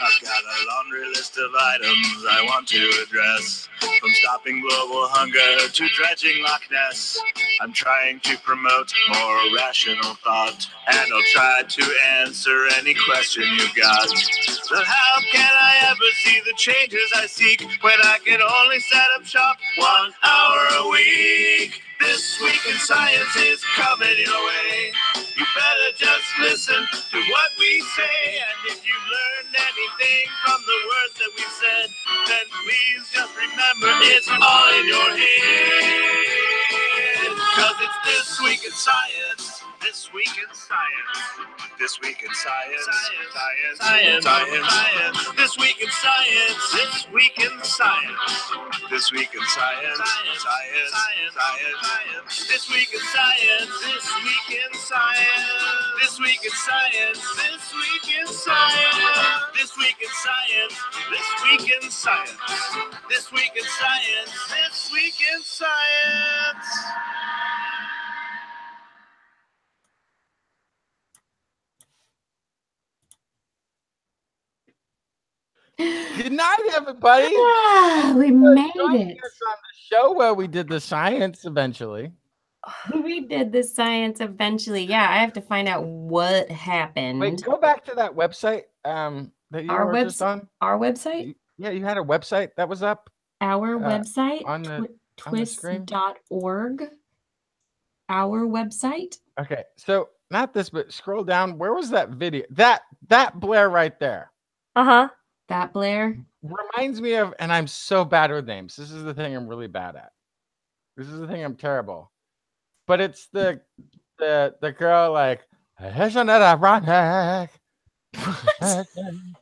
I've got a laundry list of items I want to address. From stopping global hunger to dredging Loch Ness. I'm trying to promote more rational thought, and I'll try to answer any question you've got. But how can I ever see the changes I seek when I can only set up shop 1 hour a week? This week in science is coming your way. You better just listen to what we say. And if you learned anything from the words that we said, then please just remember it's all in your head. 'Cause it's this week in science. This week in science. This week in science. Science. Science. Science. Science. This week in science. This week in science. This week in science. Science. Science. Science. Science. This week in science. This week in science. This week in science. This week in science. This week in science. This week in science. This week in science. This week in science. Good night, everybody. Ah, we made Joining it. us on the show where we did the science eventually. We did the science eventually. Yeah, I have to find out what happened. Wait, go back to that website that you were just on. Our website? Yeah, you had a website that was up. Our website? on the screen? TWIS.org. Our website? Okay, so not this, but scroll down. Where was that video? That Blair right there. Uh-huh. That Blair? Reminds me of, and I'm so bad with names. This is the thing I'm really bad at. This is the thing I'm terrible. But it's the girl like, isn't it ironic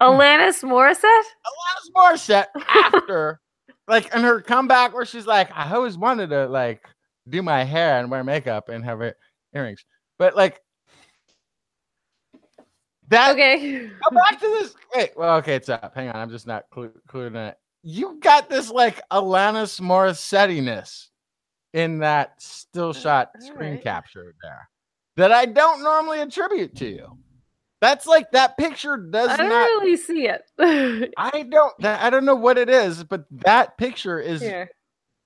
Alanis Morissette? Alanis Morissette after, like, in her comeback where she's like, I always wanted to, like, do my hair and wear makeup and have earrings. But, like, that. Okay. Go back to this. Wait, well, okay, it's up. Hang on. I'm just not clued in it. You got this, like, Alanis Morissette-y-ness in that still shot screen capture there that I don't normally attribute to you. That's like that picture does I don't not really see it. I don't know what it is, but that picture is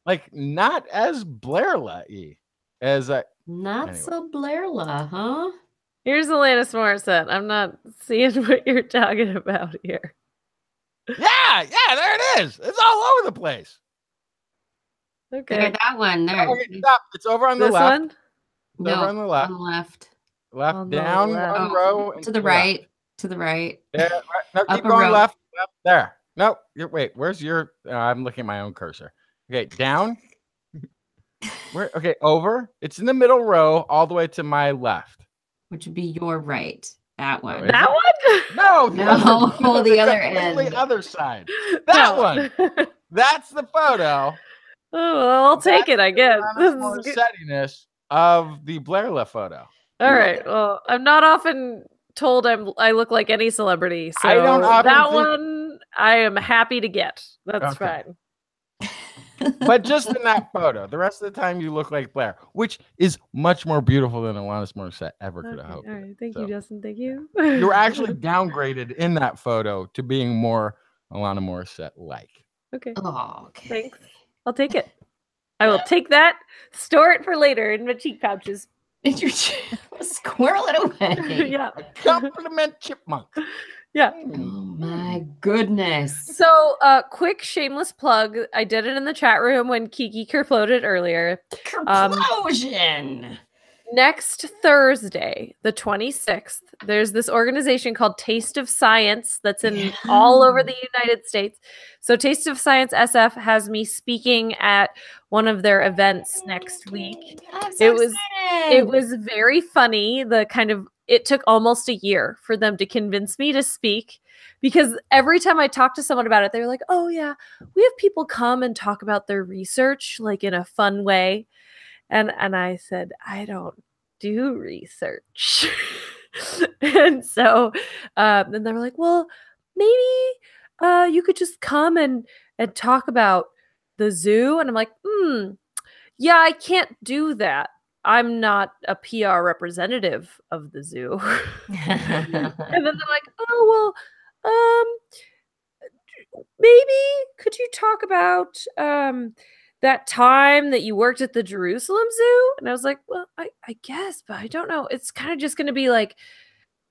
like not as Blair-y as Not so Blair-la, huh? Here's Alanis Morissette. I'm not seeing what you're talking about here. Yeah, there it is. It's all over the place. Okay. There, that one there. Okay, stop. It's over on the This left. one? It's No, over on the left. on the left. Left On the down left. one row. To the right. To the right. Yeah, right. No, keep Upper going row. left. There. No, wait. Where's your? I'm looking at my own cursor. Okay, down. Where? Okay, over. It's in the middle row, all the way to my left. Which would be your right. That one. That one? No, the other completely end. other side. That one. That's the photo. Oh, well, I'll take it, I guess. Morissette-y-ness of the Blair photo. All right. Well, I'm not often told I look like any celebrity, so I don't often that think- one I am happy to get. That's fine. But just in that photo, the rest of the time you look like Blair, which is much more beautiful than Alanis Morissette ever could have hoped. All right. Thank you, Justin. Thank you. You were actually downgraded in that photo to being more Alanis Morissette-like. Okay. Oh, okay. Thanks. I'll take it. I will take that, store it for later in my cheek pouches. Squirrel it away. Yeah. Compliment chipmunk. Yeah. Oh my goodness. So, quick shameless plug. I did it in the chat room when Kiki kerploded earlier. Kerplosion. Next Thursday, the 26th, there's this organization called Taste of Science that's in all over the United States. So Taste of Science SF has me speaking at one of their events next week. I'm so excited. It was very funny. It took almost a year for them to convince me to speak, because every time I talked to someone about it, they were like, oh yeah, we have people come and talk about their research like in a fun way. And I said, I don't do research. And so then they were like, well, maybe you could just come and talk about the zoo. And I'm like, yeah, I can't do that. I'm not a PR representative of the zoo. And then they're like, oh, well, maybe could you talk about that time that you worked at the Jerusalem Zoo? And I was like, well, I guess, but I don't know. It's kind of just going to be like,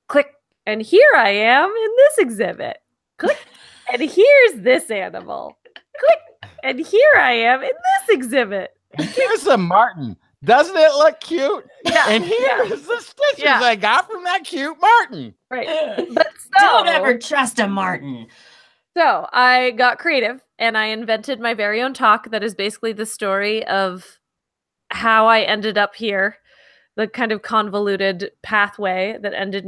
click, and here I am in this exhibit. Click, and here's this animal. Click, and here I am in this exhibit. Here's a martin. Doesn't it look cute? Yeah. And here's the stitches I got from that cute martin. Right. But don't ever trust a martin. So I got creative and I invented my very own talk that is basically the story of how I ended up here, the kind of convoluted pathway that ended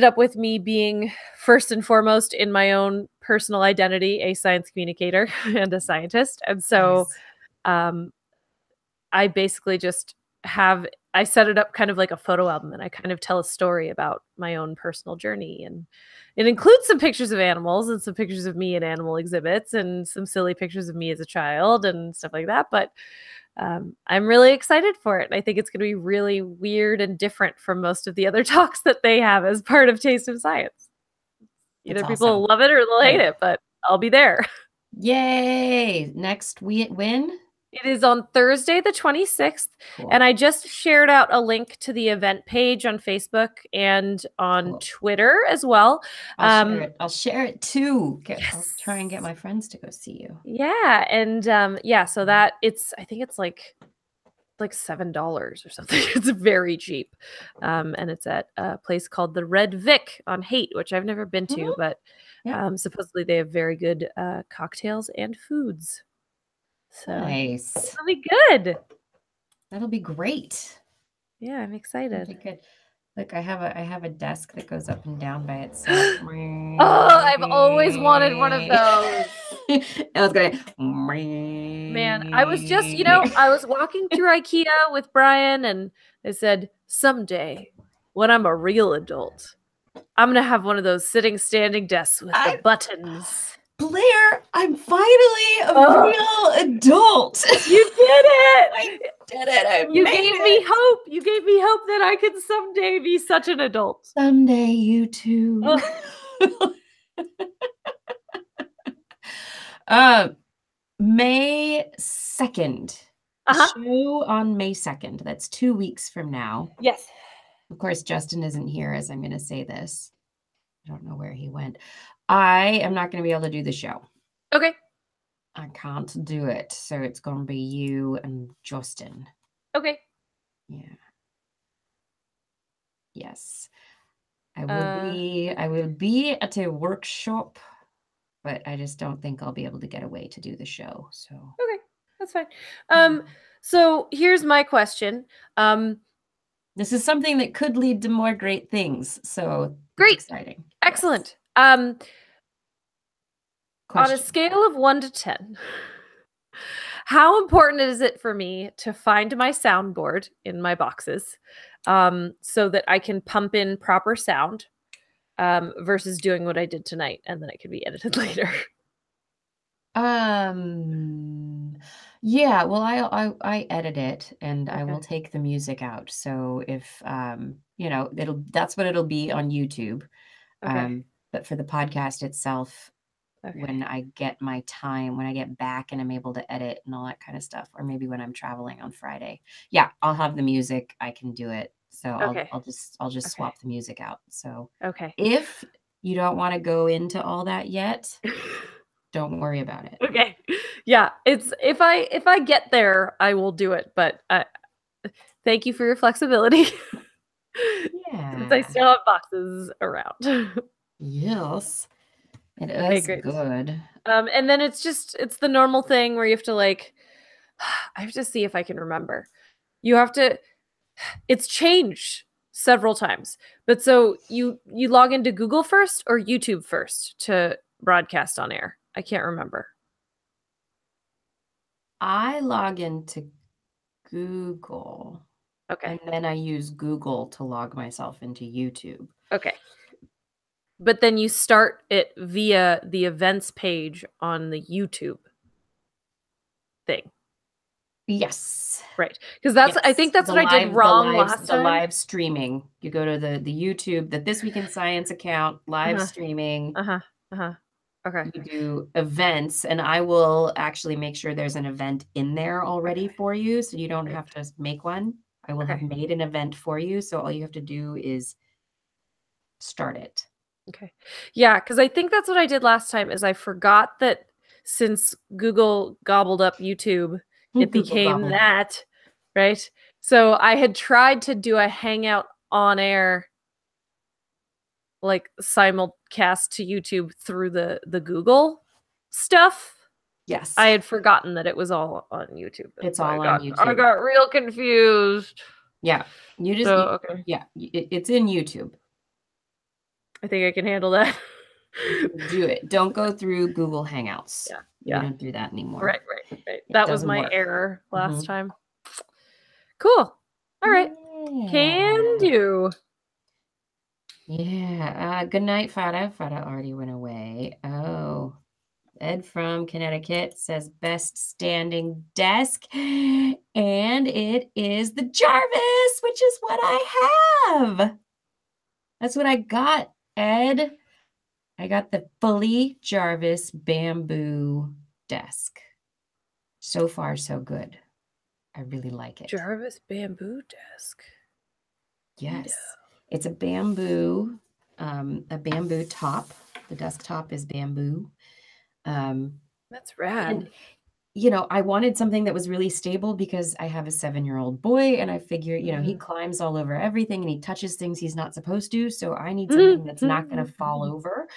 up with me being first and foremost in my own personal identity, a science communicator and a scientist. And so I basically I set it up kind of like a photo album, and I kind of tell a story about my own personal journey. And it includes some pictures of animals and some pictures of me in animal exhibits and some silly pictures of me as a child and stuff like that. But I'm really excited for it. I think it's going to be really weird and different from most of the other talks that they have as part of Taste of Science. Either people love it or they'll hate it, but I'll be there. Yay! Next win? It is on Thursday, the 26th. Cool. And I just shared out a link to the event page on Facebook and on Twitter as well. I'll share it too. I'll try and get my friends to go see you. Yeah. And so that I think it's like $7 or something. It's very cheap. And it's at a place called the Red Vic on Haight, which I've never been to, but supposedly they have very good cocktails and foods. So nice. That'll be good. That'll be great. Yeah, I'm excited. That'll be good. Look, I have a desk that goes up and down by itself. Oh, I've always wanted one of those. I was going. Man, I was just, I was walking through IKEA with Brian, and they said, someday, when I'm a real adult, I'm gonna have one of those sitting, standing desks with the buttons. Blair, I'm finally a real adult. You did it! I did it. You gave me hope. You gave me hope that I could someday be such an adult. Someday, you too. May 2nd. Show on May 2nd. That's 2 weeks from now. Yes. Of course, Justin isn't here as I'm going to say this. I don't know where he went. I am not going to be able to do the show. Okay. I can't do it. So it's going to be you and Justin. Okay. Yeah. Yes. I will be at a workshop, but I just don't think I'll be able to get away to do the show. So okay, that's fine. So here's my question. This is something that could lead to more great things. So great, exciting, excellent. Yes. On a scale of 1 to 10, how important is it for me to find my soundboard in my boxes, so that I can pump in proper sound, versus doing what I did tonight and then it could be edited later? Yeah, well, I edit it and I will take the music out. So if that's what it'll be on YouTube. But for the podcast itself, when I get my time, when I get back and I'm able to edit and all that kind of stuff, or maybe when I'm traveling on Friday, I'll have the music. I can do it. So I'll just swap the music out. So if you don't want to go into all that yet, don't worry about it. Okay. Yeah. It's if I get there, I will do it. But thank you for your flexibility. Yeah. Since I still have boxes around. Yes. It is good. And then it's the normal thing where you have to I have to see if I can remember. It's changed several times. But so you log into Google first or YouTube first to broadcast on air? I can't remember. I log into Google. Okay. And then I use Google to log myself into YouTube. Okay. But then you start it via the events page on the YouTube thing. Yes. Right. Because I think that's what I did wrong last time. The live streaming. You go to the YouTube, the This Week in Science account, live streaming. Okay. You do events, and I will actually make sure there's an event in there already for you, so you don't have to make one. I will have made an event for you, so all you have to do is start it. Okay. Yeah, because I think that's what I did last time is I forgot that since Google gobbled up YouTube, it became that, right? So I had tried to do a Hangout on air, simulcast to YouTube through the Google stuff. Yes. I had forgotten that it was all on YouTube. It's all on YouTube. I got real confused. Yeah. It's in YouTube. I think I can handle that. Do it. Don't go through Google Hangouts. Yeah. We don't do that anymore. Right. That was my error last time. Cool. All right. Yeah. Can do. Yeah. Good night, Fada. Fada already went away. Oh. Ed from Connecticut says best standing desk. And it is the Jarvis, which is what I have. That's what I got, Ed. I got the fully Jarvis bamboo desk. So far, so good. I really like it. Jarvis bamboo desk. Yes. No. It's a bamboo top. The desktop is bamboo. That's rad. And, I wanted something that was really stable because I have a 7-year-old boy and I figure, he climbs all over everything and he touches things he's not supposed to. So I need something that's not going to fall over.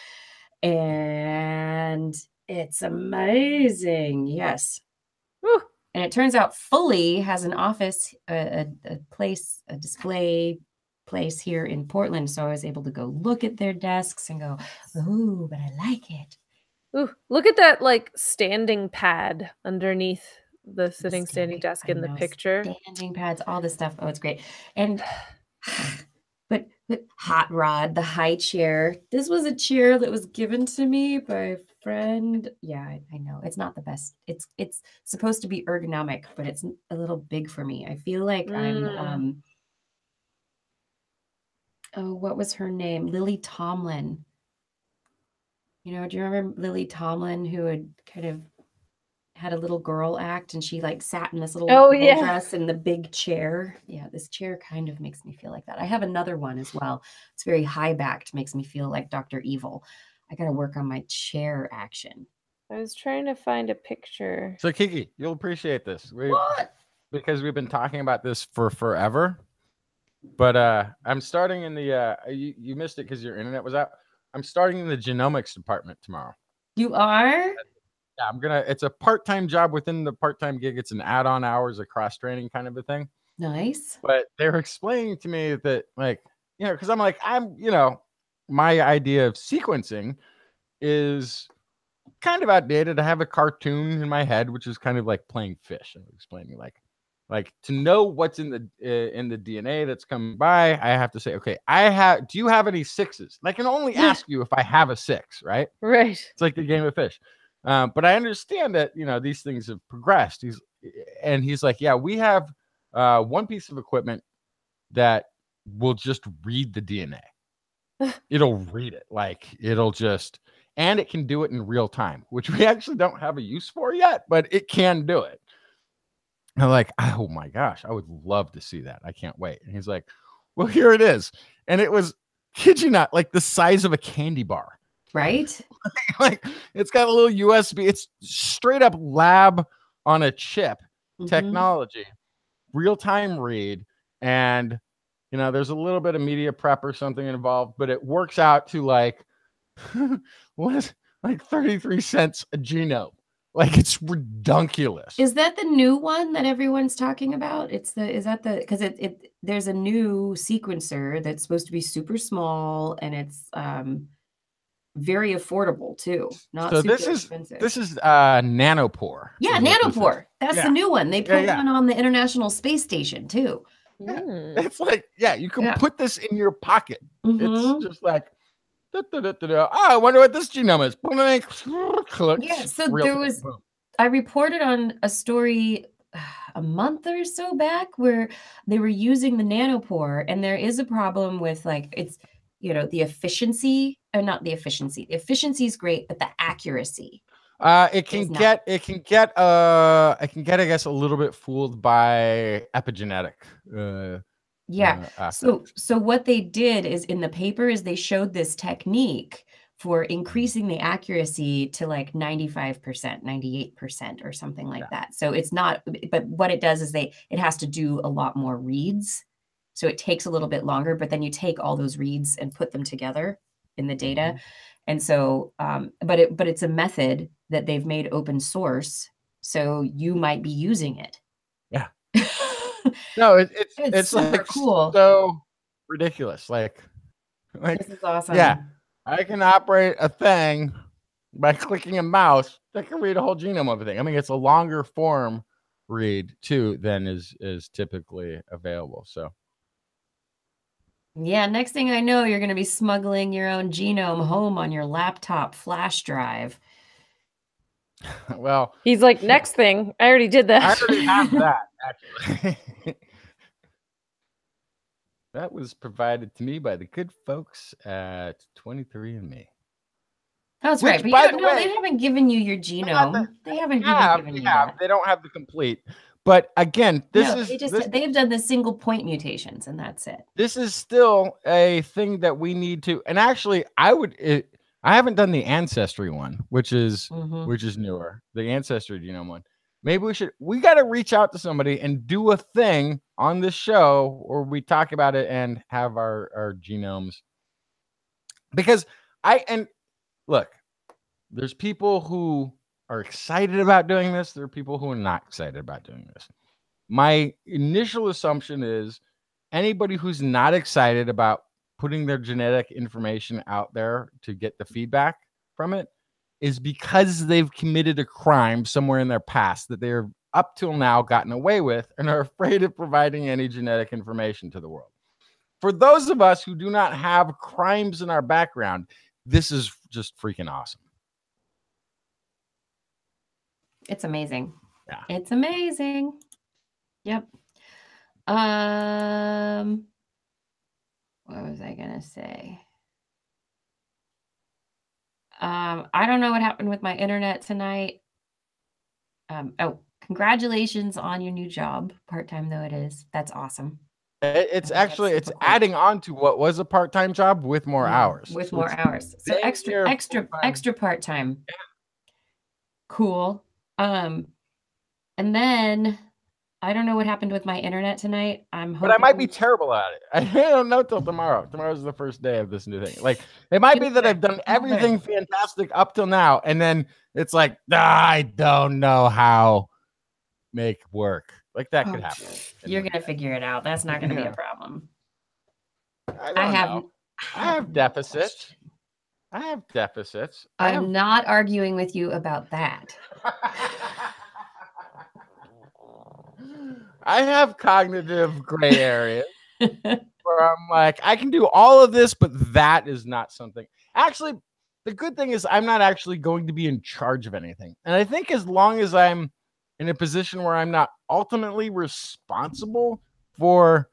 And it's amazing. Yes. Woo. And it turns out Fully has an office, a place, a display place here in Portland. So I was able to go look at their desks and go, oh, but I like it. Ooh, look at that like standing pad underneath the standing desk in the picture. Standing pads, all this stuff. Oh, it's great. And but hot rod, the high chair. This was a chair that was given to me by a friend. Yeah, I know. It's not the best. It's supposed to be ergonomic, but it's a little big for me. I feel like I'm oh, what was her name? Lily Tomlin. You know, do you remember Lily Tomlin, who had kind of had a little girl act, and she like sat in this little dress in the big chair? Yeah, this chair kind of makes me feel like that. I have another one as well. It's very high backed, makes me feel like Dr. Evil. I got to work on my chair action. I was trying to find a picture. So Kiki, you'll appreciate this. What? Because we've been talking about this for forever. But I'm starting in the you missed it because your internet was out. I'm starting in the genomics department tomorrow. You are? Yeah, it's a part-time job within the part-time gig. It's an add-on hours, a cross-training kind of a thing. Nice. But they were explaining to me that, like, you know, because I'm like, my idea of sequencing is kind of outdated. I have a cartoon in my head, which is kind of like playing fish. And explaining like to know what's in the DNA that's coming by, I have to say, okay, do you have any sixes? And I can only ask you if I have a six, right? Right. It's like the game of fish. But I understand that, you know, these things have progressed. He's like, yeah, we have one piece of equipment that will just read the DNA. It'll read it. Like and it can do it in real time, which we actually don't have a use for yet, but it can do it. I'm like, oh my gosh, I would love to see that. I can't wait. And he's like, well, here it is. And it was, kid you not, like the size of a candy bar. Right? Like it's got a little USB. It's straight up lab on a chip technology, real-time read. And, you know, there's a little bit of media prep or something involved, but it works out to like, like 33 cents a genome. Like it's redunculous. Is that the new one that everyone's talking about? Because there's a new sequencer that's supposed to be super small, and it's very affordable too. Not so super expensive. This is nanopore. Yeah, nanopore. That's the new one. They put one on the International Space Station too. Yeah. It's like, you can put this in your pocket. It's just like, I wonder what this genome is. Yeah, so I reported on a story a month or so back where they were using the nanopore, and there is a problem with like, it's, you know, the efficiency, or not the efficiency. The efficiency is great, but the accuracy. It can get, I guess, a little bit fooled by epigenetic. So what they did is, in the paper, is they showed this technique for increasing the accuracy to like 95%, 98% or something like that. So it's not, but what it does is it has to do a lot more reads. So it takes a little bit longer, but then you take all those reads and put them together in the data. And so, but it's a method that they've made open source. So you might be using it. Yeah. No, it's like cool. So ridiculous. Like this is awesome. Yeah. I can operate a thing by clicking a mouse that can read a whole genome of a thing. I mean, it's a longer form read too than is typically available. So yeah, next thing I know, you're going to be smuggling your own genome home on your laptop flash drive. Well, he's like, next thing, I already did that. I already have that, actually. That was provided to me by the good folks at 23andMe. That's right. But they haven't given you your genome. They haven't given you that. They don't have the complete. But again, they've done the single point mutations, and that's it. This is still a thing that we need to. And actually, I haven't done the ancestry one, which is newer. The ancestry genome one. Maybe we got to reach out to somebody and do a thing on this show where we talk about it and have our genomes. Because look, there's people who are excited about doing this. There are people who are not excited about doing this. My initial assumption is anybody who's not excited about putting their genetic information out there to get the feedback from it is because they've committed a crime somewhere in their past that they're up till now gotten away with and are afraid of providing any genetic information to the world. For those of us who do not have crimes in our background, this is just freaking awesome. It's amazing. Yeah. It's amazing. Yep. What was I gonna say? I don't know what happened with my internet tonight. Oh, congratulations on your new job, part-time though it is. That's awesome. It's actually, it's adding on to what was a part-time job with more hours. With more hours. So extra part-time. Yeah. Cool. And then I don't know what happened with my internet tonight. I'm hoping, but I might be terrible at it. I don't know till tomorrow. Tomorrow's the first day of this new thing. Like, it might be that I've done everything fantastic up till now, and then it's like, I don't know how make work. Like, that could happen. You're gonna figure it out. That's not gonna be a problem. I have deficits. I have deficits. I'm not arguing with you about that. I have cognitive gray areas where I'm like, I can do all of this, but that is not something. Actually, the good thing is I'm not actually going to be in charge of anything. And I think as long as I'm in a position where I'm not ultimately responsible for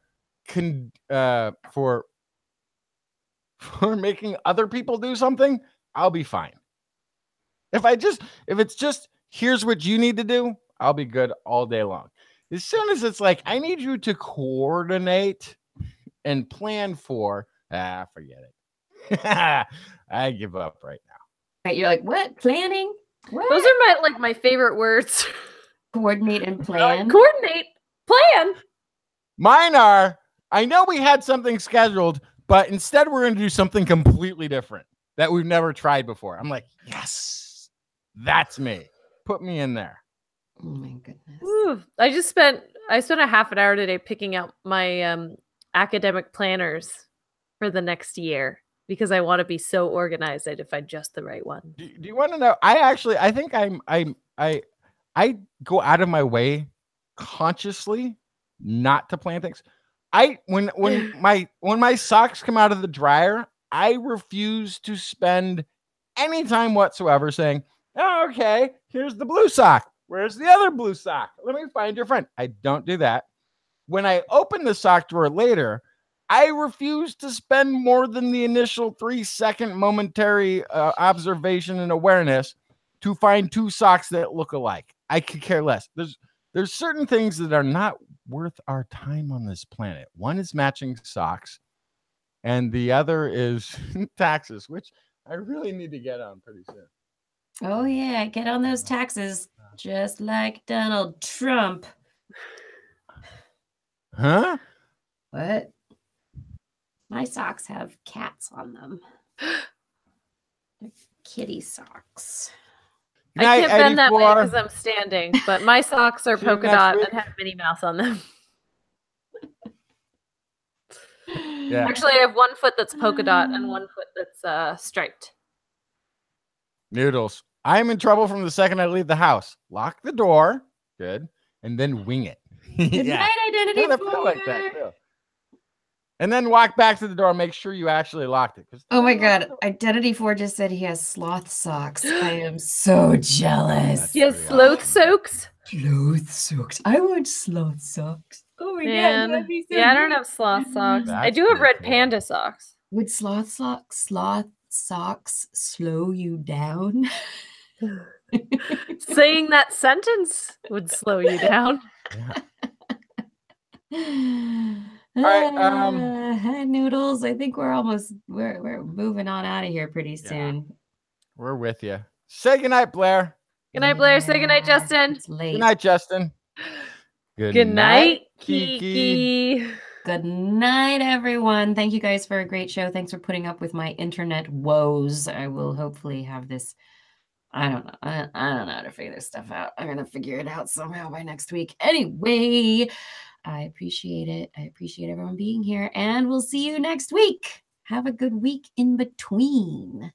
making other people do something, I'll be fine. If it's just, here's what you need to do, I'll be good all day long. As soon as it's like, I need you to coordinate and plan for, forget it. I give up right now. You're like, what? Planning? What? Those are my favorite words. Coordinate and plan. Coordinate, plan. Mine are, I know we had something scheduled, but instead we're going to do something completely different that we've never tried before. I'm like, yes, that's me. Put me in there. Oh my goodness. Ooh, I spent a half an hour today picking out my academic planners for the next year because I want to be so organized. I find just the right one. Do you want to know? I think I go out of my way consciously not to plan things. When my socks come out of the dryer, I refuse to spend any time whatsoever saying, oh, okay, here's the blue sock. Where's the other blue sock? Let me find your friend. I don't do that. When I open the sock drawer later, I refuse to spend more than the initial 3-second momentary observation and awareness to find two socks that look alike. I could care less. There's certain things that are not worth our time on this planet. One is matching socks, and the other is taxes, which I really need to get on pretty soon. Oh yeah, get on those taxes, just like Donald Trump. Huh? What? My socks have cats on them. They're kitty socks. I can't bend that way because I'm standing, but my socks are polka dot and have Minnie Mouse on them. Yeah. Actually, I have one foot that's polka dot and one foot that's striped. Noodles. I'm in trouble from the second I leave the house. Lock the door. Good. And then wing it. Good night, identity. I feel like that too. And then walk back to the door and make sure you actually locked it. Oh my God. Identity 4 just said he has sloth socks. I am so jealous. He has sloth socks? Sloth socks. I want sloth socks. Oh my God. That'd be so I don't have sloth socks. I do have red panda socks. Would sloth socks slow you down? Saying that sentence would slow you down. Yeah. All right, Noodles. I think we're moving on out of here pretty soon. Yeah. We're with you. Say goodnight, Blair. Good night, Blair. Say goodnight, Justin. It's late. Good night, Justin. Good night, Kiki. Good night, everyone. Thank you guys for a great show. Thanks for putting up with my internet woes. I will hopefully have this. I don't know. I don't know how to figure this stuff out. I'm going to figure it out somehow by next week. Anyway, I appreciate it. I appreciate everyone being here, and we'll see you next week. Have a good week in between.